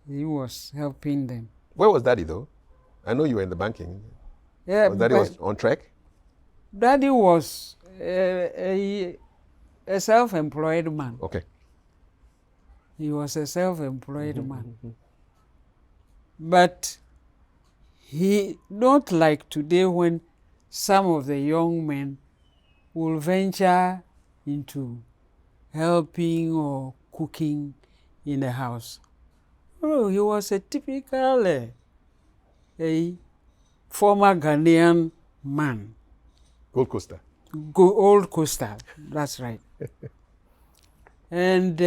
He was helping them. Where was Daddy though? I know you were in the banking. Yeah, Daddy was on track? Daddy was a self-employed man. Okay. He was a self-employed man. But he, not like today when some of the young men will venture into helping or cooking in the house. Oh, he was a typical a former Ghanaian man. Gold Coaster. Old coaster, that's right. And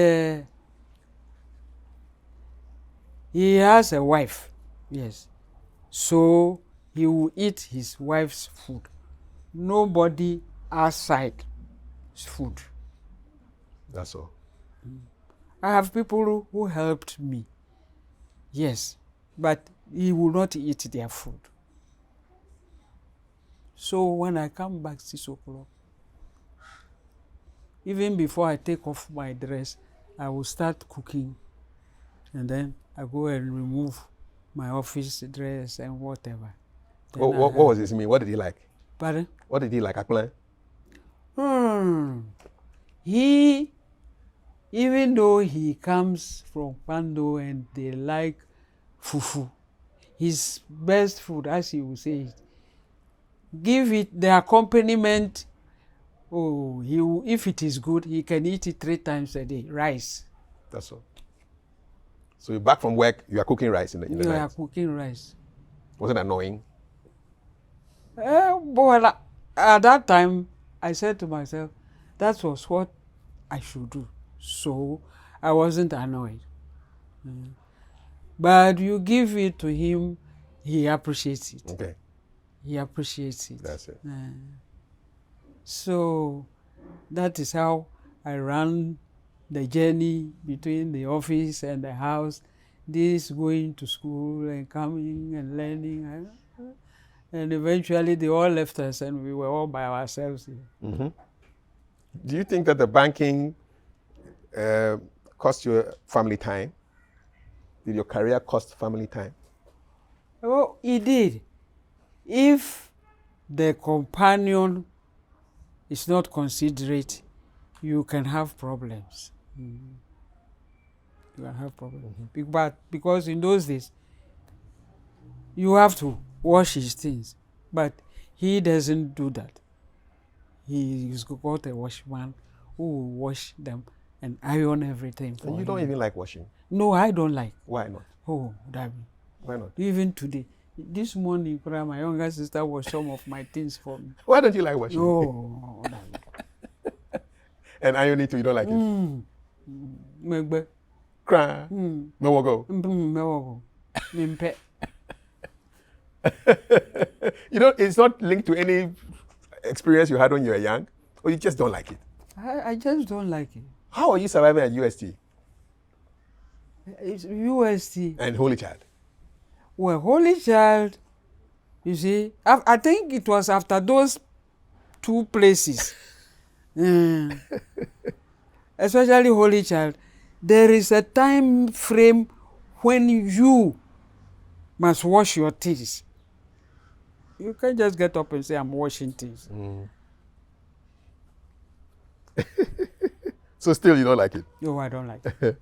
he has a wife, yes. So he will eat his wife's food. Nobody outside his food. That's all. I have people who helped me, yes, but he will not eat their food. So when I come back 6 o'clock, even before I take off my dress, I will start cooking, and then I go and remove my office dress and whatever. What was his mean? What did he like? Pardon? What did he like? Akplan? He, even though he comes from Pando and they like fufu, his best food, as he will say it, give it the accompaniment. Oh, if it is good, he can eat it 3 times a day. Rice. That's all. So you're back from work, you are cooking rice in the night. You are cooking rice. Was it annoying? Well, at that time, I said to myself, that was what I should do. So I wasn't annoyed. But you give it to him, he appreciates it. Okay. He appreciates it. That's it. So that is how I ran the journey between the office and the house. This going to school and coming and learning. And eventually they all left us and we were all by ourselves. Mm-hmm. Do you think that the banking cost you family time? Did your career cost family time? Oh, it did. If the companion is not considerate, you can have problems. You can have problems. But because in those days, you have to wash his things. But he doesn't do that. He's got a washman who will wash them and iron everything for And you him. don't even like washing? No, I don't like. Why not? Oh, Dabi. Why not? Even today. This morning, my younger sister washed some of my things for me. Why don't you like washing? Oh, And ironing too, you don't like it? Megbe. Cry. No more go. Mimpe. You know, it's not linked to any experience you had when you were young, or you just don't like it. I just don't like it. How are you surviving at UST It's UST. and Holy Child? Well, Holy Child, you see, I think it was after those 2 places, especially Holy Child, there is a time frame when you must wash your teeth. You can't just get up and say, I'm washing teeth. So still you don't like it? No, I don't like it.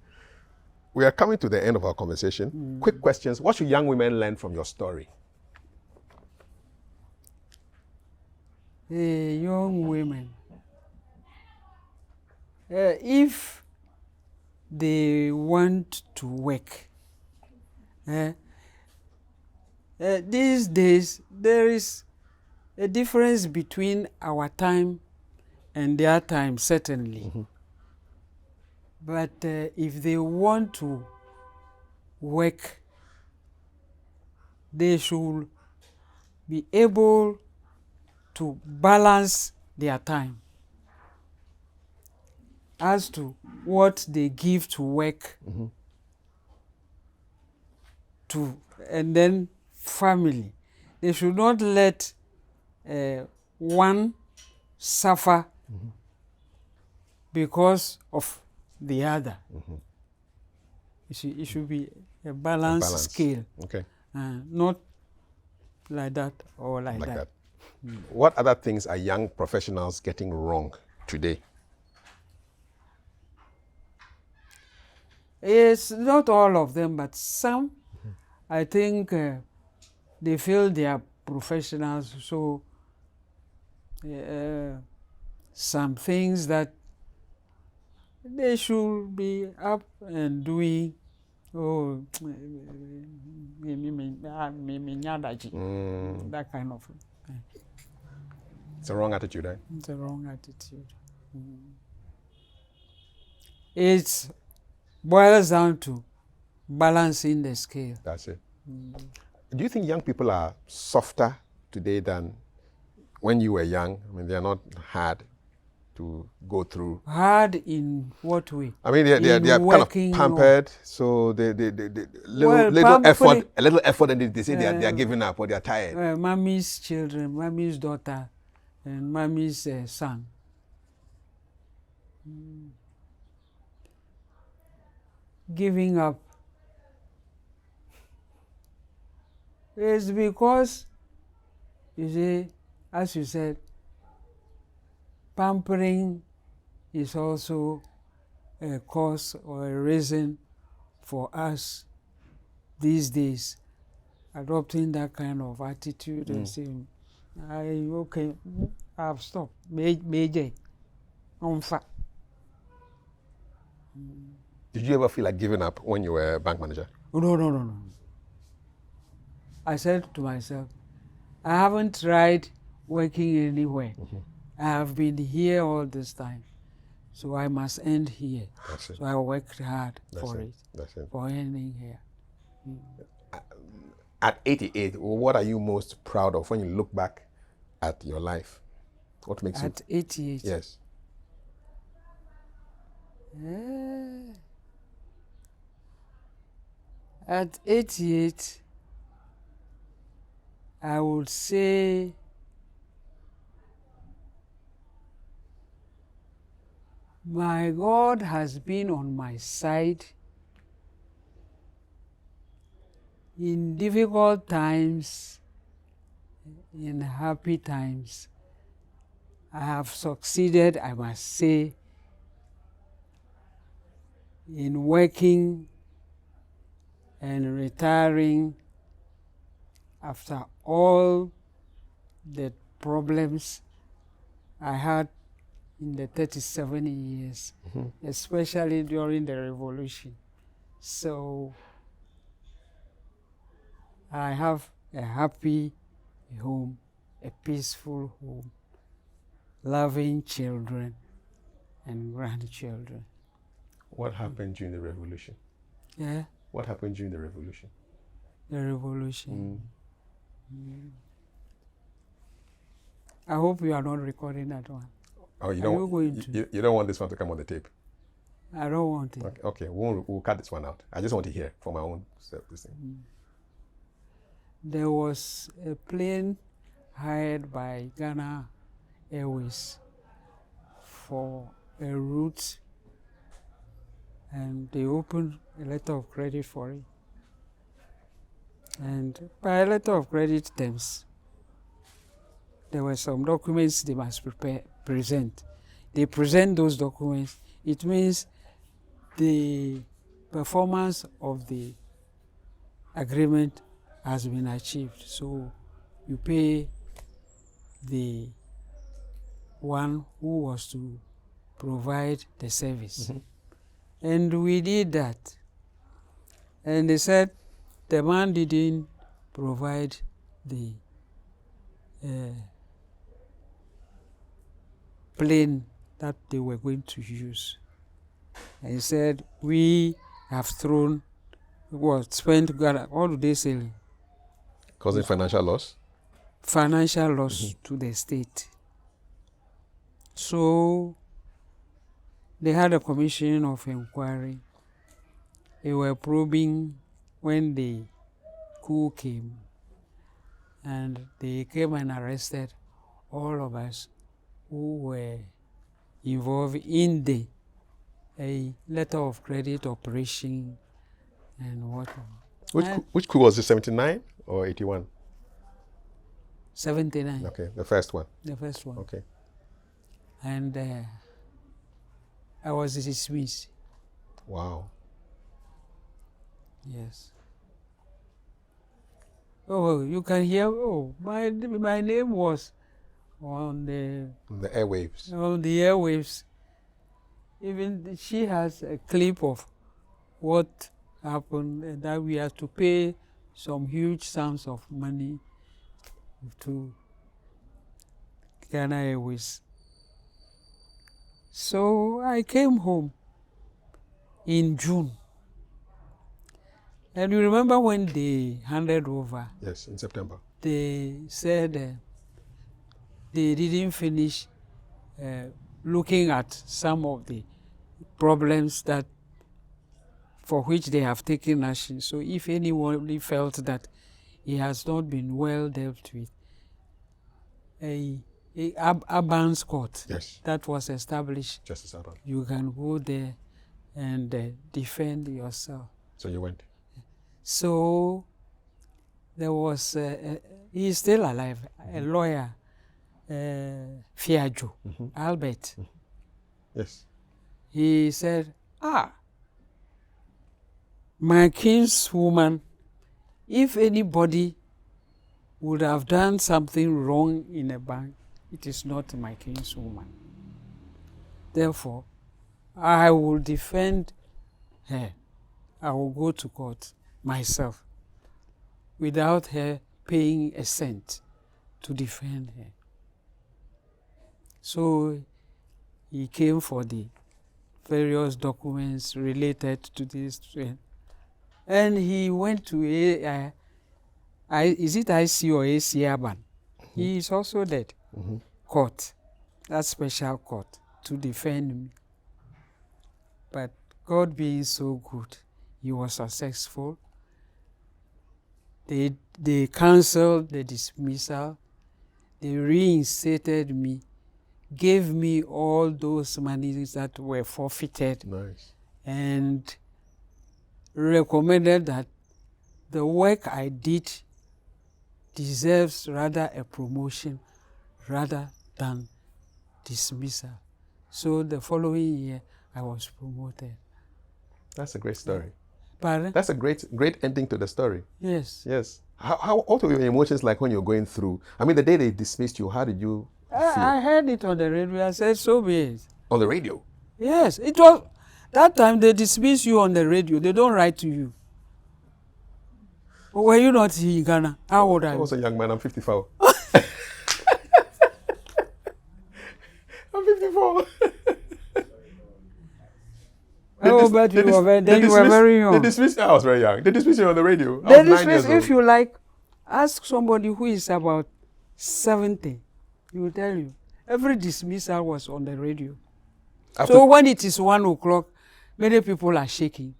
We are coming to the end of our conversation. Quick questions. What should young women learn from your story? Young women, if they want to work, these days there is a difference between our time and their time, certainly. But if they want to work, they should be able to balance their time as to what they give to work, to, and then family. they should not let one suffer because of the other. It should be a balanced scale. Okay. Not like that or like that. What other things are young professionals getting wrong today? It's not all of them, but some. I think they feel they are professionals, so some things that they should be up and doing. Oh, that kind of thing. It's a wrong attitude, eh? It's a wrong attitude. It boils down to balancing the scale. That's it. Do you think young people are softer today than when you were young? I mean, they are not hard to go through. Hard in what way? I mean, they are kind of pampered, so they little effort, and they say they are giving up or they are tired. Mommy's children, mommy's daughter, and mommy's son. Giving up is because, you see, as you said, pampering is also a cause or a reason for us these days adopting that kind of attitude and saying, I've stopped. Major. Did you ever feel like giving up when you were a bank manager? No. I said to myself, I haven't tried working anywhere. I have been here all this time, so I must end here. So I worked hard for ending here. At 88, what are you most proud of when you look back at your life? What makes At 88? Yes. At 88, I would say my God has been on my side in difficult times, in happy times. I have succeeded, I must say, in working and retiring after all the problems I had in the 37 years, especially during the revolution. So I have a happy home, a peaceful home, loving children and grandchildren. What happened during the revolution? Yeah? What happened during the revolution? The revolution. I hope you are not recording that one. Oh, you don't want this one to come on the tape? I don't want it. Okay. We'll cut this one out. I just want to hear for my own self. There was a plane hired by Ghana Airways for a route, and they opened a letter of credit for it. And by a letter of credit terms, there were some documents they must present. They present those documents. It means the performance of the agreement has been achieved. So you pay the one who was to provide the service. And we did that. And they said the man didn't provide the plane that they were going to use. And he said, we have spent, what do they say? Causing financial loss? Financial loss to the state. So they had a commission of inquiry. They were probing when the coup came. and they came and arrested all of us who were involved in a letter of credit operation and whatever. Which coup was it, 79 or 81? 79. Okay, the first one. The first one. Okay. And I was dismissed. Wow. Yes. Oh, you can hear. Oh, my name was on the airwaves. On the airwaves. Even she has a clip of what happened, and that we had to pay some huge sums of money to Ghana Airways. So I came home in June. And you remember when they handed over? Yes, in September. They said they didn't finish looking at some of the problems that for which they have taken action. So if anyone felt that he has not been well dealt with, a Abans court Yes. that was established, Justice Aban. you can go there and defend yourself. So you went? So there was, he's still alive, a lawyer, Fiajo, Albert. Yes. He said, my kinswoman, if anybody would have done something wrong in a bank, it is not my kinswoman. Therefore, I will defend her. I will go to court myself without her paying a cent to defend her. So he came for the various documents related to this. And he went to is it IC or AC Aban? He is also dead. Court, that special court, to defend me. But God being so good, he was successful. They cancelled the dismissal. They reinstated me, gave me all those monies that were forfeited. Nice. And recommended that the work I did deserves rather a promotion rather than dismissal. So the following year, I was promoted. That's a great story. Pardon? That's a great ending to the story. Yes. Yes. What were your emotions like when you were going through? I mean, the day they dismissed you, how did you feel? I heard it on the radio. I said, so be it. On the radio? Yes. It was, that time they dismiss you on the radio. They don't write to you. Were you not in Ghana? How old are you? I was a young man. I'm 54. I'm 54. But you were very young. They dismissed I was very young. They dismissed you on the radio. They dismiss, if you like, ask somebody who is about 70. He will tell you. Every dismissal was on the radio. So when it is 1 o'clock, many people are shaking.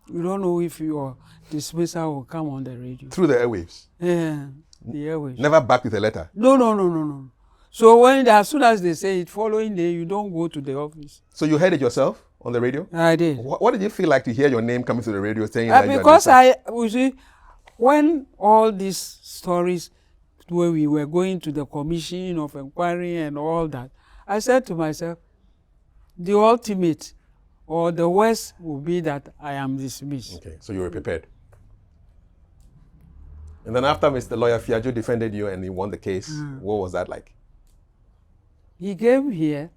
You don't know if your dismissal will come on the radio. Through the airwaves? Yeah, the airwaves. Never back with a letter? No. So as soon as they say it, following day, you don't go to the office. So you heard it yourself on the radio? I did. What did you feel like to hear your name coming to the radio saying that? Because you see, when all these stories, where we were going to the commission of inquiry and all that, I said to myself, the ultimate or the worst will be that I am dismissed. Okay, so you were prepared. And then after Mr. Lawyer Fiajo defended you and he won the case, what was that like? He came here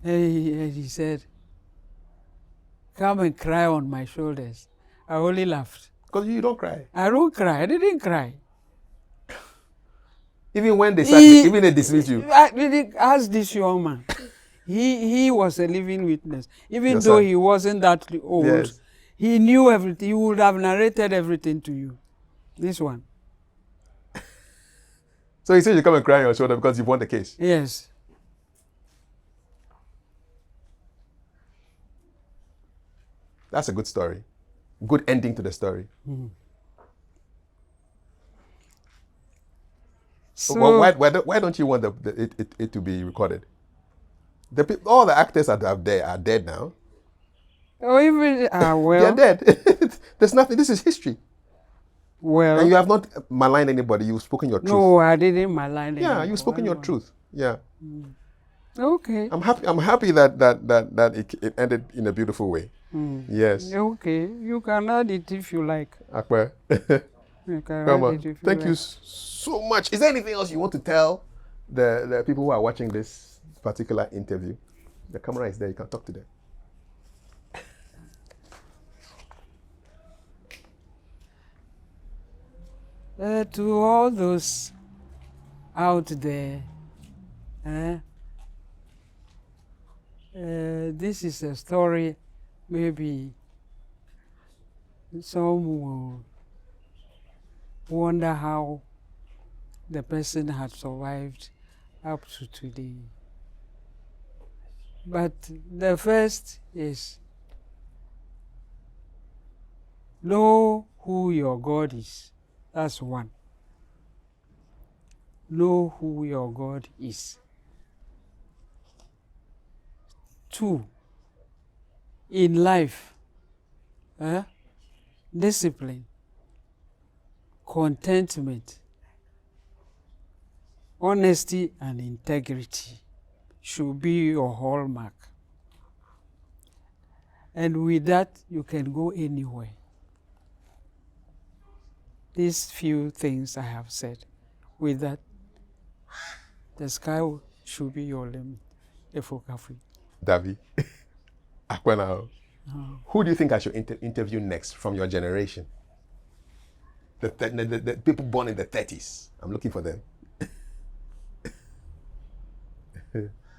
and he said, come and cry on my shoulders. I only laughed. Because you don't cry. I don't cry. I didn't cry. Even when they they dismissed you? I didn't ask this young man. He was a living witness. Even though he wasn't that old, yes. He knew everything. He would have narrated everything to you. This one. So he said you come and cry on your shoulder because you won the case? Yes. That's a good story. Good ending to the story. So why don't you want it to be recorded? All the actors are dead now. or even well, They're dead. There's nothing. This is history. well. And you have not maligned anybody. You've spoken your truth. No, I didn't malign. Yeah, anyone. you've spoken your truth. Yeah. Okay. I'm happy that it ended in a beautiful way. Yes. Okay. You can add it if you like. Akbar. You can Come add on. it if you Thank like. you so much. Is there anything else you want to tell the people who are watching this particular interview? The camera is there. You can talk to them. To all those out there, this is a story maybe some will wonder how the person had survived up to today. But the first is know who your God is. That's one. Know who your God is. 2, in life, discipline, contentment, honesty and integrity should be your hallmark. And with that, you can go anywhere. These few things I have said, with that, the sky should be your limit. Kafui. Davi. Akwana. Who do you think I should interview next from your generation? The people born in the 30s. I'm looking for them.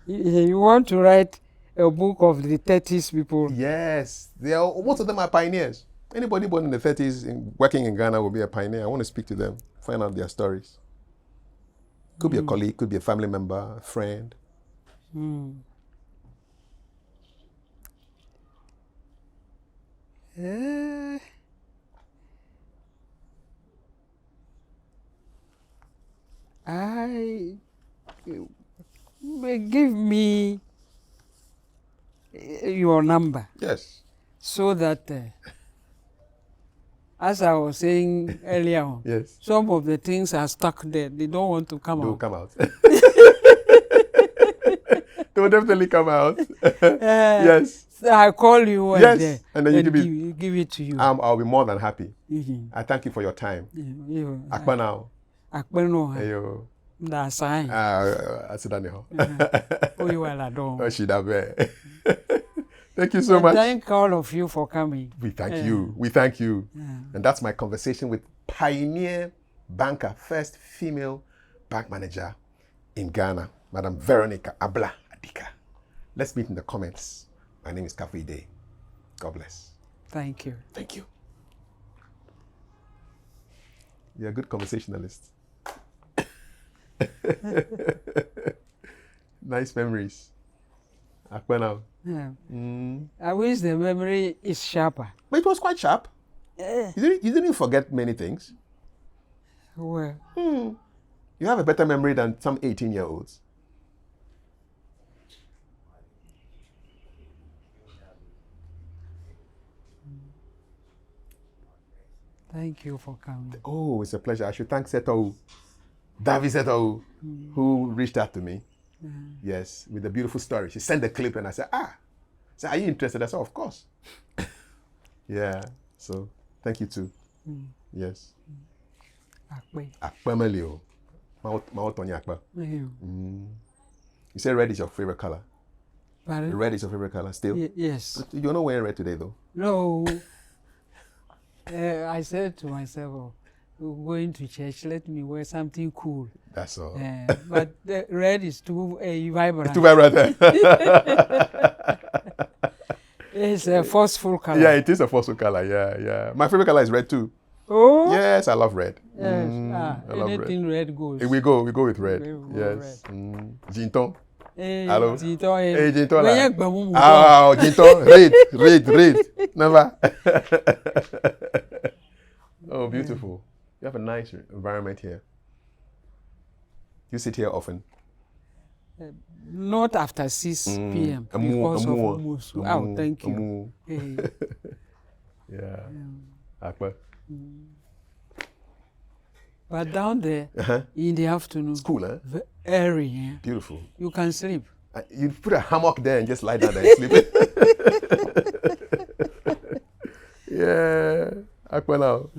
You want to write a book of the 30s people? Yes. Most of them are pioneers. Anybody born in the 30s working in Ghana will be a pioneer. I want to speak to them, find out their stories. Could be a colleague, could be a family member, a friend. Give me your number. Yes. So that, as I was saying earlier on, Yes. some of the things are stuck there. They don't want to come They'll out. come out. They will definitely come out. Yes. So I call you and, Yes. And then you give it to you. I'll be more than happy. Mhm. I thank you for your time. Akpa now. Akpeno. Ayo. Da sign. Asidane ho. Oh, you are adon. Oshidabe. Thank you so much. Thank all of you for coming. We thank you. We thank you. Yeah. And that's my conversation with pioneer banker, first female bank manager in Ghana, Madam Veronica Abla Adika. Let's meet in the comments. My name is Kafui Dey. God bless. Thank you. Thank you. You're a good conversationalist. Nice memories. Akwana. Yeah. I wish the memory is sharper. But it was quite sharp. You didn't forget many things. Well, You have a better memory than some 18-year-olds. thank you for coming. Oh, it's a pleasure. I should thank Setou, Davi Setou, who reached out to me. Yes, with a beautiful story. She sent the clip and I said, so are you interested? I said, of course. Yeah, so thank you too. Yes. Akpamelio. Maotonya Akpa. You say red is your favorite color. Pardon? Red is your favorite color still? Yes. You're not wearing red today though. No. I said to myself, going to church, let me wear something cool. That's all. But the red is too vibrant. It's too vibrant. It's a forceful color. Yeah, it is a forceful color. Yeah. My favorite color is red too. Oh? Yes, I love red. Yes. I love Anything red goes. We go with red. We go Yes. Jinton. Hey, Hello. Jinton. Hey, Jinton. Jinton. Jinton. Read. Never. Oh, beautiful. You have a nice environment here. You sit here often? Not after 6 p.m. because of Musu. Oh, thank you. Hey. Yeah. Akbar. But down there, in the afternoon, It's cool, huh? Airy, yeah? Beautiful. You can sleep. You put a hammock there and just lie down there and sleep. Yeah. Akbar now.